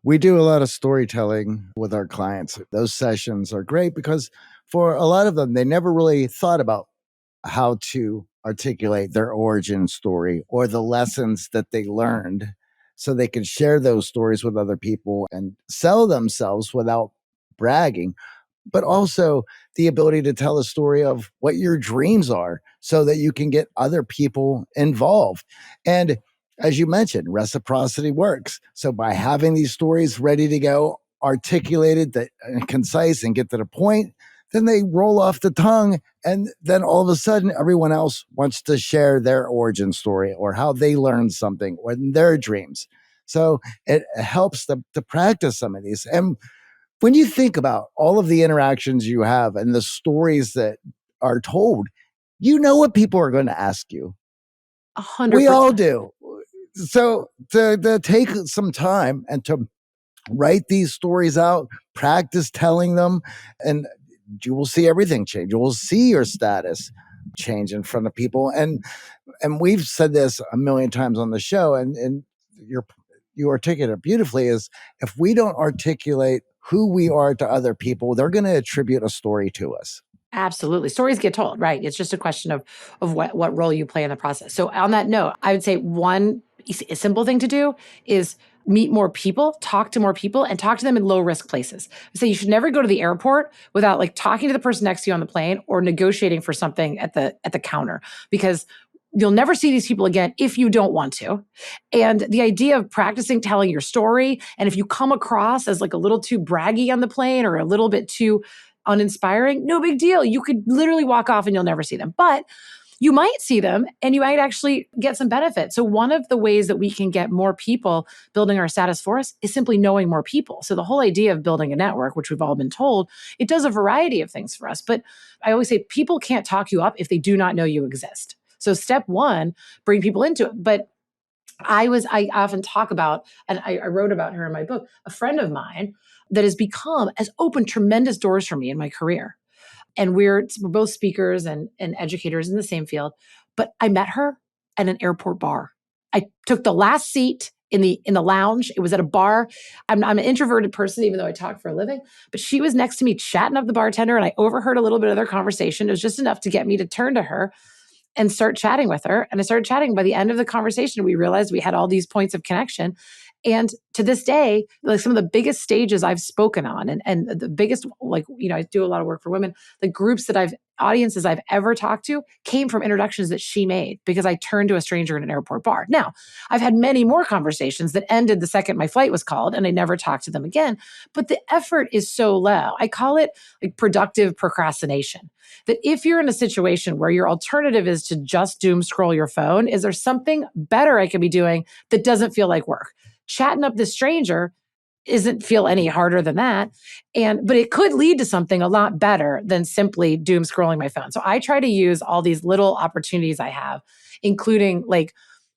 We do a lot of storytelling with our clients. Those sessions are great because for a lot of them, they never really thought about how to articulate their origin story or the lessons that they learned so they can share those stories with other people and sell themselves without bragging, but also the ability to tell a story of what your dreams are so that you can get other people involved. And as you mentioned, reciprocity works. So by having these stories ready to go, articulated and concise and get to the point, then they roll off the tongue. And then all of a sudden, everyone else wants to share their origin story or how they learned something or their dreams. So it helps them to practice some of these. And when you think about all of the interactions you have and the stories that are told, you know what people are going to ask you. 100%. We all do. So to take some time and to write these stories out, practice telling them, and you will see everything change. You will see your status change in front of people. And we've said this a million times on the show, and you articulate it beautifully, is if we don't articulate who we are to other people, they're going to attribute a story to us. Absolutely. Stories get told, right? It's just a question of what role you play in the process. So on that note, I would say one simple thing to do is meet more people, talk to more people, and talk to them in low risk places. So you should never go to the airport without like talking to the person next to you on the plane or negotiating for something at the counter, because you'll never see these people again if you don't want to. And the idea of practicing telling your story, and if you come across as like a little too braggy on the plane or a little bit too uninspiring, no big deal. You could literally walk off and you'll never see them. But you might see them and you might actually get some benefit. So one of the ways that we can get more people building our status for us is simply knowing more people. So the whole idea of building a network, which we've all been told, it does a variety of things for us. But I always say people can't talk you up if they do not know you exist. So step one, bring people into it. But I often talk about, and I wrote about her in my book, a friend of mine that has opened tremendous doors for me in my career. And we're both speakers and educators in the same field. But I met her at an airport bar. I took the last seat in the lounge. It was at a bar. I'm an introverted person, even though I talk for a living. But she was next to me chatting up the bartender, and I overheard a little bit of their conversation. It was just enough to get me to turn to her and start chatting with her. And I started chatting. By the end of the conversation, we realized we had all these points of connection. And to this day, like some of the biggest stages I've spoken on and the biggest, like, I do a lot of work for women, the groups that audiences I've ever talked to came from introductions that she made because I turned to a stranger in an airport bar. Now, I've had many more conversations that ended the second my flight was called and I never talked to them again. But the effort is so low. I call it like productive procrastination. That if you're in a situation where your alternative is to just doom scroll your phone, is there something better I could be doing that doesn't feel like work? Chatting up this stranger isn't feel any harder than that. But it could lead to something a lot better than simply doom scrolling my phone. So I try to use all these little opportunities I have, including like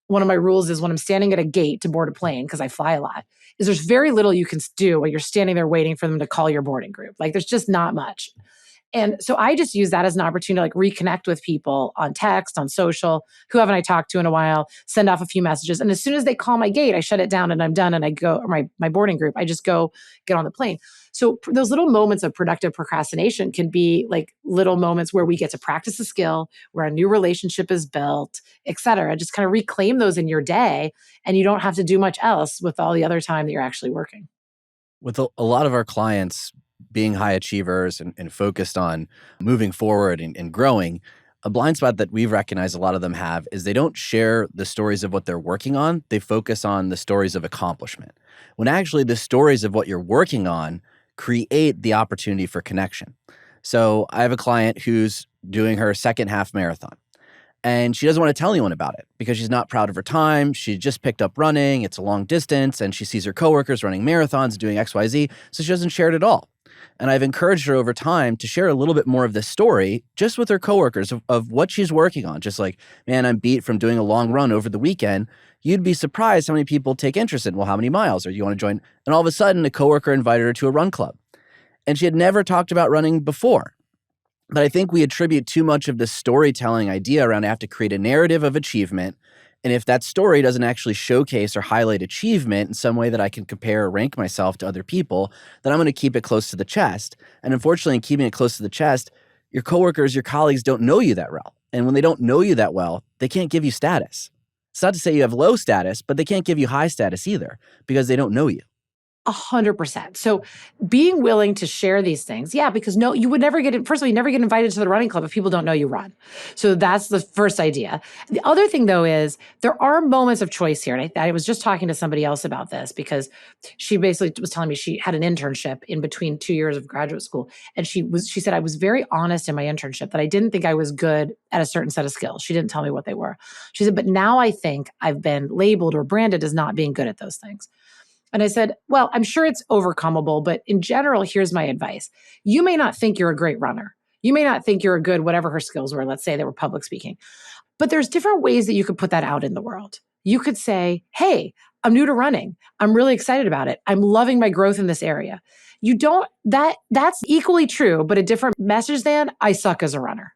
one of my rules is when I'm standing at a gate to board a plane, because I fly a lot, is there's very little you can do when you're standing there waiting for them to call your boarding group. Like there's just not much. And so I just use that as an opportunity to like reconnect with people on text, on social, who haven't I talked to in a while, send off a few messages. And as soon as they call my gate, I shut it down and I'm done. And I go, or my boarding group, I just go get on the plane. So those little moments of productive procrastination can be like little moments where we get to practice a skill, where a new relationship is built, et cetera. Just kind of reclaim those in your day. And you don't have to do much else with all the other time that you're actually working. With a lot of our clients being high achievers and focused on moving forward and growing, a blind spot that we've recognized a lot of them have is they don't share the stories of what they're working on. They focus on the stories of accomplishment, when actually the stories of what you're working on create the opportunity for connection. So I have a client who's doing her second half marathon. And she doesn't want to tell anyone about it because she's not proud of her time. She just picked up running. It's a long distance, and she sees her coworkers running marathons, doing XYZ, so she doesn't share it at all. And I've encouraged her over time to share a little bit more of this story just with her coworkers of what she's working on. Just like, man, I'm beat from doing a long run over the weekend. You'd be surprised how many people take interest in, well, how many miles? Or you want to join? And all of a sudden, a coworker invited her to a run club. And she had never talked about running before. But I think we attribute too much of this storytelling idea around I have to create a narrative of achievement. And if that story doesn't actually showcase or highlight achievement in some way that I can compare or rank myself to other people, then I'm going to keep it close to the chest. And unfortunately, in keeping it close to the chest, your coworkers, your colleagues don't know you that well. And when they don't know you that well, they can't give you status. It's not to say you have low status, but they can't give you high status either because they don't know you. 100%. So being willing to share these things, yeah, because no, you would never first of all, you never get invited to the running club if people don't know you run. So that's the first idea. The other thing though is there are moments of choice here. And I was just talking to somebody else about this because she basically was telling me she had an internship in between 2 years of graduate school. And she said, I was very honest in my internship that I didn't think I was good at a certain set of skills. She didn't tell me what they were. She said, but now I think I've been labeled or branded as not being good at those things. And I said, well, I'm sure it's overcomable, but in general, here's my advice. You may not think you're a great runner. You may not think you're a good, whatever her skills were. Let's say they were public speaking, but there's different ways that you could put that out in the world. You could say, hey, I'm new to running. I'm really excited about it. I'm loving my growth in this area. That's equally true, but a different message than I suck as a runner.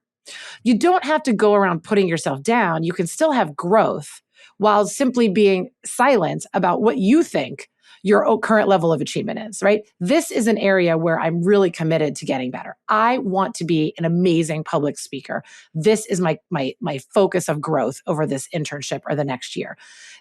You don't have to go around putting yourself down. You can still have growth while simply being silent about what you think your current level of achievement is, right? This is an area where I'm really committed to getting better. I want to be an amazing public speaker. This is my focus of growth over this internship or the next year.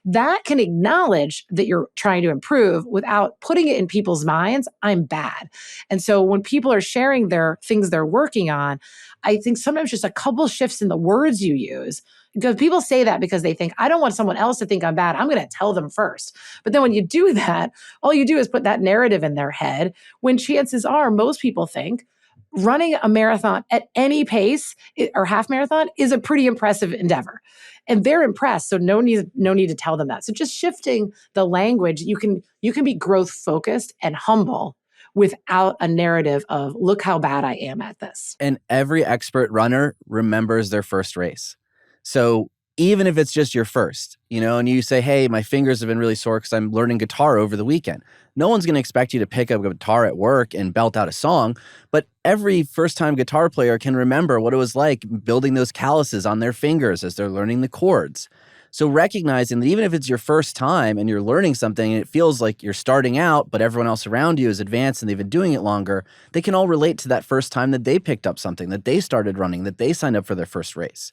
That can acknowledge that you're trying to improve without putting it in people's minds, I'm bad. And so when people are sharing their things they're working on, I think sometimes just a couple shifts in the words you use, because people say that because they think, I don't want someone else to think I'm bad. I'm going to tell them first. But then when you do that, all you do is put that narrative in their head, when chances are most people think running a marathon at any pace or half marathon is a pretty impressive endeavor. And they're impressed. So no need to tell them that. So just shifting the language, you can be growth focused and humble without a narrative of, look how bad I am at this. And every expert runner remembers their first race. So even if it's just your first, and you say, hey, my fingers have been really sore because I'm learning guitar over the weekend. No one's going to expect you to pick up a guitar at work and belt out a song, but every first-time guitar player can remember what it was like building those calluses on their fingers as they're learning the chords. So recognizing that even if it's your first time and you're learning something and it feels like you're starting out, but everyone else around you is advanced and they've been doing it longer, they can all relate to that first time that they picked up something, that they started running, that they signed up for their first race.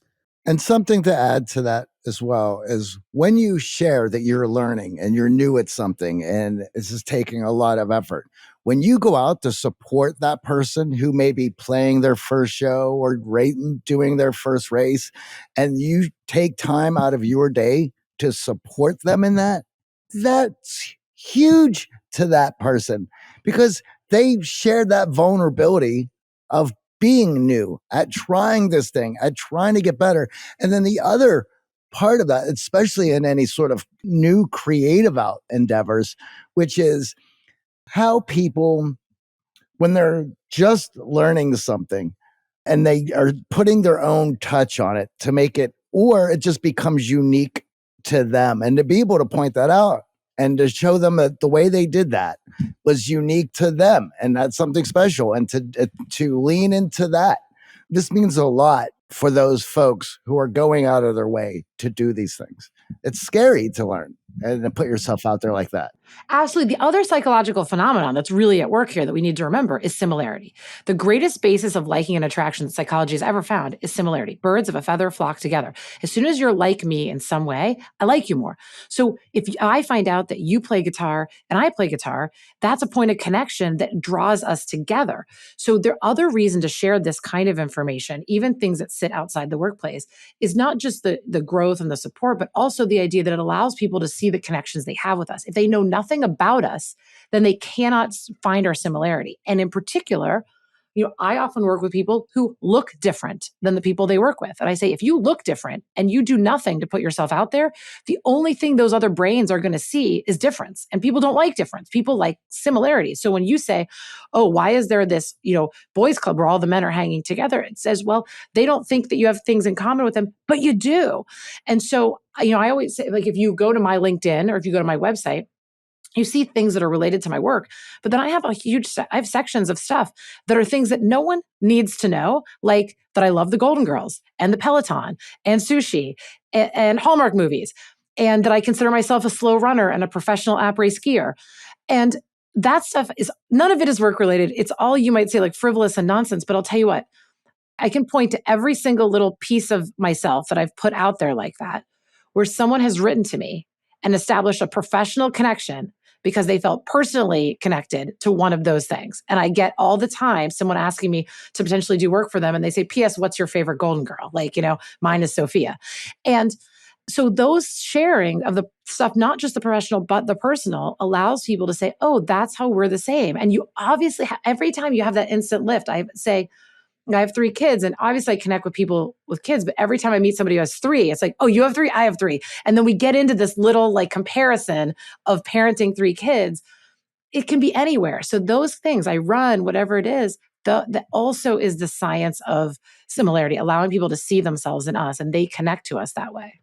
And something to add to that as well is when you share that you're learning and you're new at something and this is taking a lot of effort, when you go out to support that person who may be playing their first show or doing their first race, and you take time out of your day to support them in that, that's huge to that person because they shared that vulnerability of being new, at trying this thing, at trying to get better. And then the other part of that, especially in any sort of new creative endeavors, which is how people, when they're just learning something and they are putting their own touch on it to make it, or it just becomes unique to them. And to be able to point that out and to show them that the way they did that was unique to them and that's something special, and to lean into that. This means a lot for those folks who are going out of their way to do these things. It's scary to learn and to put yourself out there like that. Absolutely. The other psychological phenomenon that's really at work here that we need to remember is similarity. The greatest basis of liking and attraction that psychology has ever found is similarity. Birds of a feather flock together. As soon as you're like me in some way, I like you more. So if I find out that you play guitar and I play guitar, that's a point of connection that draws us together. So the other reason to share this kind of information, even things that sit outside the workplace, is not just the growth and the support, but also the idea that it allows people to see the connections they have with us. If they know nothing about us, then they cannot find our similarity. And in particular, I often work with people who look different than the people they work with. And I say, if you look different and you do nothing to put yourself out there, the only thing those other brains are going to see is difference. And people don't like difference. People like similarity. So when you say, oh, why is there this, boys club where all the men are hanging together? It says, well, they don't think that you have things in common with them, but you do. And so, I always say, like, if you go to my LinkedIn or if you go to my website, you see things that are related to my work, but then I have sections of stuff that are things that no one needs to know, like that I love the Golden Girls and the Peloton and sushi and Hallmark movies, and that I consider myself a slow runner and a professional après skier. And that stuff none of it is work related. It's all, you might say, like frivolous and nonsense, but I'll tell you what, I can point to every single little piece of myself that I've put out there like that, where someone has written to me and established a professional connection because they felt personally connected to one of those things. And I get all the time someone asking me to potentially do work for them. And they say, P.S., what's your favorite Golden Girl? Like, mine is Sophia. And so those sharing of the stuff, not just the professional, but the personal, allows people to say, oh, that's how we're the same. And you obviously, every time you have that instant lift, I say, I have 3 kids, and obviously I connect with people with kids, but every time I meet somebody who has 3, it's like, oh, you have 3, I have 3. And then we get into this little like comparison of parenting 3 kids. It can be anywhere. So those things, I run, whatever it is, that also is the science of similarity, allowing people to see themselves in us and they connect to us that way.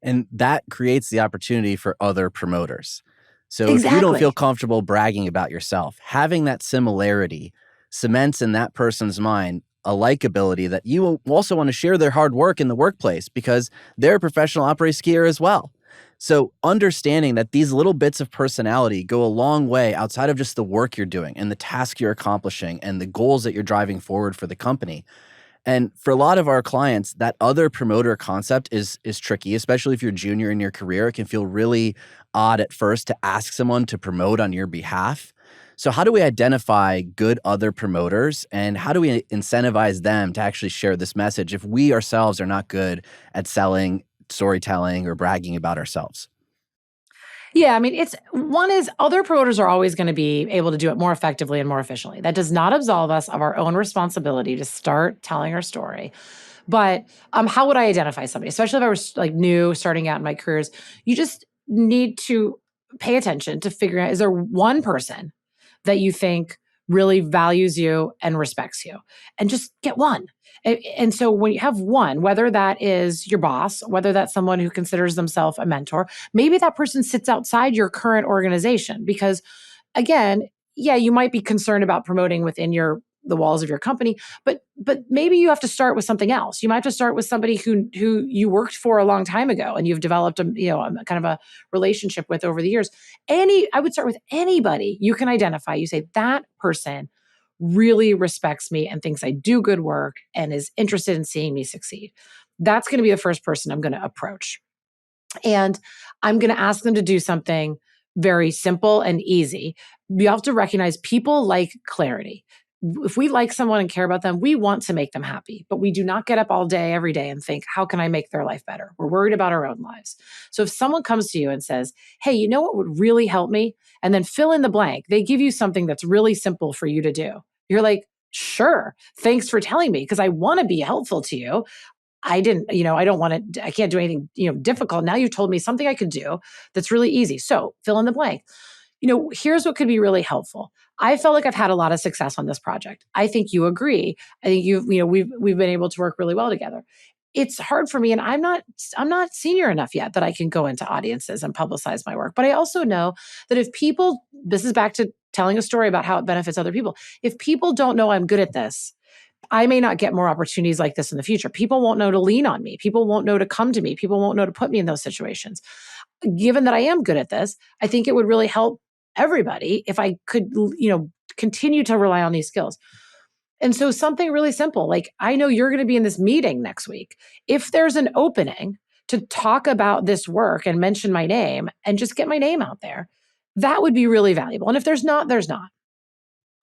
And that creates the opportunity for other promoters. So if you don't Exactly. feel comfortable bragging about yourself, having that similarity cements in that person's mind a likability that you also want to share their hard work in the workplace because they're a professional après skier as well. So understanding that these little bits of personality go a long way outside of just the work you're doing and the task you're accomplishing and the goals that you're driving forward for the company. And for a lot of our clients, that other promoter concept is tricky, especially if you're junior in your career. It can feel really odd at first to ask someone to promote on your behalf. So how do we identify good other promoters, and how do we incentivize them to actually share this message if we ourselves are not good at selling, storytelling, or bragging about ourselves? Yeah, I mean, it's one is other promoters are always going to be able to do it more effectively and more efficiently. That does not absolve us of our own responsibility to start telling our story. But how would I identify somebody, especially if I was like new, starting out in my careers? You just need to pay attention to figure out, is there one person that you think really values you and respects you? And just get one. And so when you have one, whether that is your boss, whether that's someone who considers themselves a mentor, maybe that person sits outside your current organization because, again, yeah, you might be concerned about promoting within the walls of your company, but maybe you have to start with something else. You might have to start with somebody who you worked for a long time ago and you've developed a kind of a relationship with over the years. I would start with anybody you can identify. You say that person really respects me and thinks I do good work and is interested in seeing me succeed. That's going to be the first person I'm going to approach. And I'm going to ask them to do something very simple and easy. You have to recognize people like clarity. If we like someone and care about them, we want to make them happy, but we do not get up all day, every day and think, how can I make their life better? We're worried about our own lives. So if someone comes to you and says, hey, you know what would really help me? And then fill in the blank, they give you something that's really simple for you to do. You're like, sure, thanks for telling me because I want to be helpful to you. I didn't, I don't want to, I can't do anything, difficult. Now you've told me something I could do that's really easy. So fill in the blank. Here's what could be really helpful. I felt like I've had a lot of success on this project. I think you agree. I think we've been able to work really well together. It's hard for me, and I'm not senior enough yet that I can go into audiences and publicize my work. But I also know that if people, this is back to telling a story about how it benefits other people. If people don't know I'm good at this, I may not get more opportunities like this in the future. People won't know to lean on me. People won't know to come to me. People won't know to put me in those situations. Given that I am good at this, I think it would really help everybody if I could, continue to rely on these skills. And so something really simple, like I know you're going to be in this meeting next week. If there's an opening to talk about this work and mention my name and just get my name out there, that would be really valuable. And if there's not, there's not.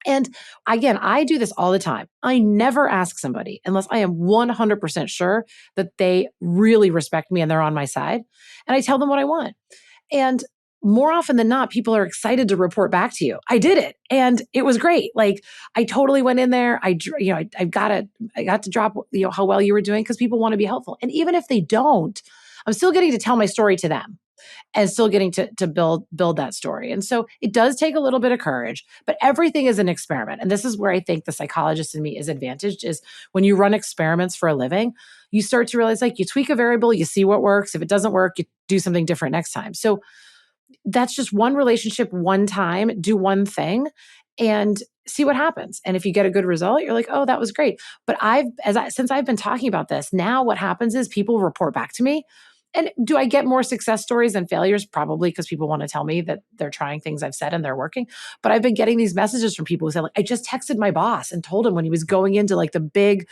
And again, I do this all the time. I never ask somebody unless I am 100% sure that they really respect me and they're on my side. And I tell them what I want. And more often than not, people are excited to report back to you. I did it and it was great. Like I totally went in there. I got to drop, how well you were doing because people want to be helpful. And even if they don't, I'm still getting to tell my story to them and still getting to build that story. And so it does take a little bit of courage, but everything is an experiment. And this is where I think the psychologist in me is advantaged is when you run experiments for a living, you start to realize like you tweak a variable, you see what works. If it doesn't work, you do something different next time. So that's just one relationship, one time, do one thing and see what happens. And if you get a good result, you're like, oh, that was great. But since I've been talking about this, now what happens is people report back to me. And do I get more success stories than failures? Probably because people want to tell me that they're trying things I've said and they're working. But I've been getting these messages from people who say, like, I just texted my boss and told him when he was going into like the big,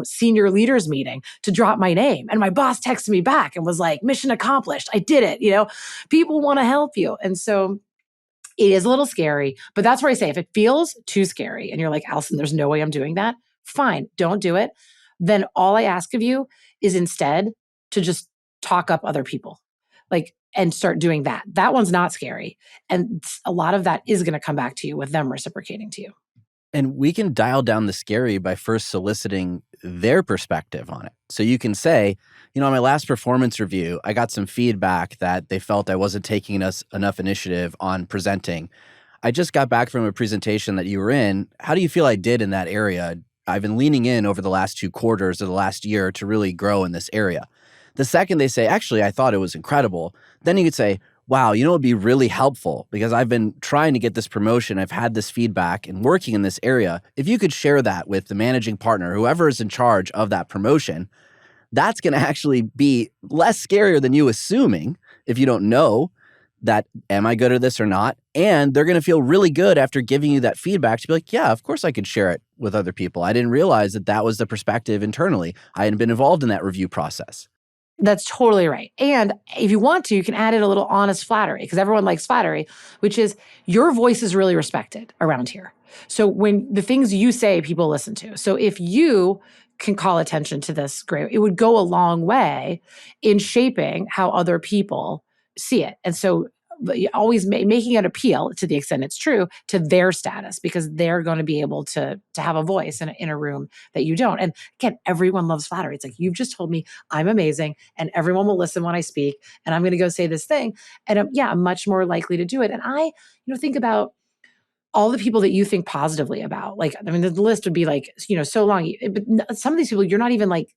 senior leaders meeting to drop my name. And my boss texted me back and was like, mission accomplished. I did it. People want to help you. And so it is a little scary, but that's where I say if it feels too scary and you're like, Alison, there's no way I'm doing that, fine, don't do it. Then all I ask of you is instead to just talk up other people, and start doing that. That one's not scary. And a lot of that is going to come back to you with them reciprocating to you. And we can dial down the scary by first soliciting their perspective on it. So you can say, on my last performance review, I got some feedback that they felt I wasn't taking enough initiative on presenting. I just got back from a presentation that you were in. How do you feel I did in that area? I've been leaning in over the last 2 quarters of the last year to really grow in this area. The second they say, actually, I thought it was incredible, then you could say, wow, it would be really helpful because I've been trying to get this promotion. I've had this feedback and working in this area. If you could share that with the managing partner, whoever is in charge of that promotion, that's going to actually be less scarier than you assuming if you don't know that, am I good at this or not? And they're going to feel really good after giving you that feedback to be like, yeah, of course I could share it with other people. I didn't realize that that was the perspective internally. I hadn't been involved in that review process. That's totally right. And if you want to, you can add in a little honest flattery, because everyone likes flattery, which is your voice is really respected around here. So when the things you say, people listen to. So if you can call attention to this, great, it would go a long way in shaping how other people see it. And so always making it appeal, to the extent it's true, to their status, because they're going to be able to have a voice in a room that you don't. And again, everyone loves flattery. It's like, you've just told me I'm amazing and everyone will listen when I speak, and I'm going to go say this thing. And I'm much more likely to do it. And I, think about all the people that you think positively about. Like, I mean, the list would be like, so long. But some of these people, you're not even like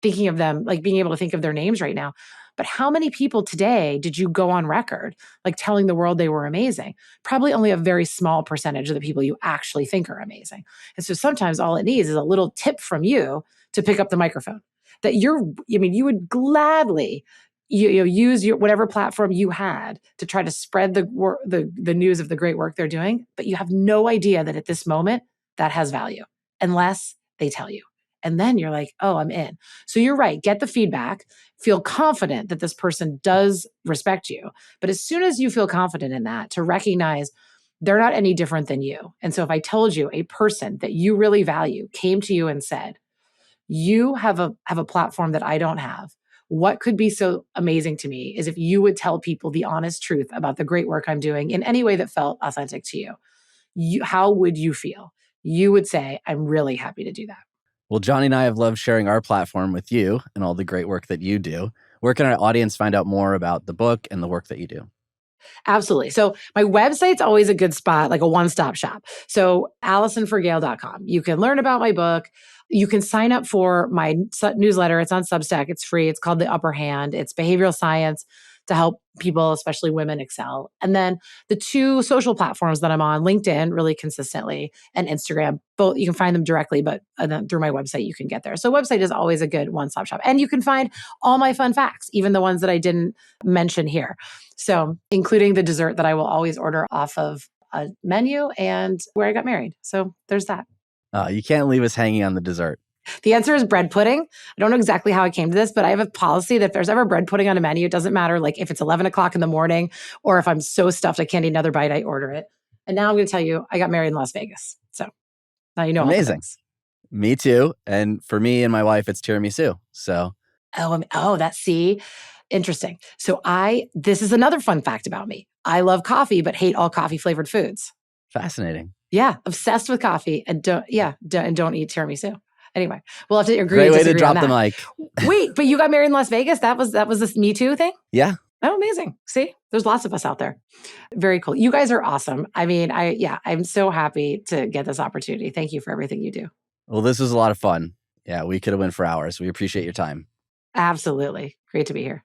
thinking of them, like being able to think of their names right now. But how many people today did you go on record, like telling the world they were amazing? Probably only a very small percentage of the people you actually think are amazing. And so sometimes all it needs is a little tip from you to pick up the microphone that you would gladly use your whatever platform you had to try to spread the news of the great work they're doing. But you have no idea that at this moment that has value unless they tell you. And then you're like, oh, I'm in. So you're right. Get the feedback, feel confident that this person does respect you. But as soon as you feel confident in that, to recognize they're not any different than you. And so if I told you a person that you really value came to you and said, you have a platform that I don't have. What could be so amazing to me is if you would tell people the honest truth about the great work I'm doing in any way that felt authentic to you. How would you feel? You would say, I'm really happy to do that. Well, Johnny and I have loved sharing our platform with you and all the great work that you do. Where can our audience find out more about the book and the work that you do? Absolutely. So my website's always a good spot, like a one-stop shop. So AlisonFragale.com. You can learn about my book. You can sign up for my newsletter. It's on Substack. It's free. It's called The Upper Hand. It's behavioral science to help people, especially women, excel. And then the two social platforms that I'm on, LinkedIn really consistently, and Instagram, both you can find them directly, but through my website, you can get there. So website is always a good one-stop shop. And you can find all my fun facts, even the ones that I didn't mention here. So including the dessert that I will always order off of a menu and where I got married. So there's that. You can't leave us hanging on the dessert. The answer is bread pudding. I don't know exactly how I came to this, but I have a policy that if there's ever bread pudding on a menu, it doesn't matter like if it's 11 o'clock in the morning or if I'm so stuffed I can't eat another bite, I order it. And now I'm going to tell you, I got married in Las Vegas. So now you know all the Amazing. things. Me too. And for me and my wife, it's tiramisu. So Interesting. So this is another fun fact about me. I love coffee, but hate all coffee flavored foods. fascinating. Yeah. Obsessed with coffee and don't eat tiramisu. Anyway, we'll have to agree Great to way disagree to drop on the that. mic. Wait, but you got married in Las Vegas? That was this Me Too thing? Yeah. Oh, amazing. See, there's lots of us out there. Very cool. You guys are awesome. I mean, I'm so happy to get this opportunity. Thank you for everything you do. Well, this was a lot of fun. Yeah, we could have went for hours. We appreciate your time. Absolutely. Great to be here.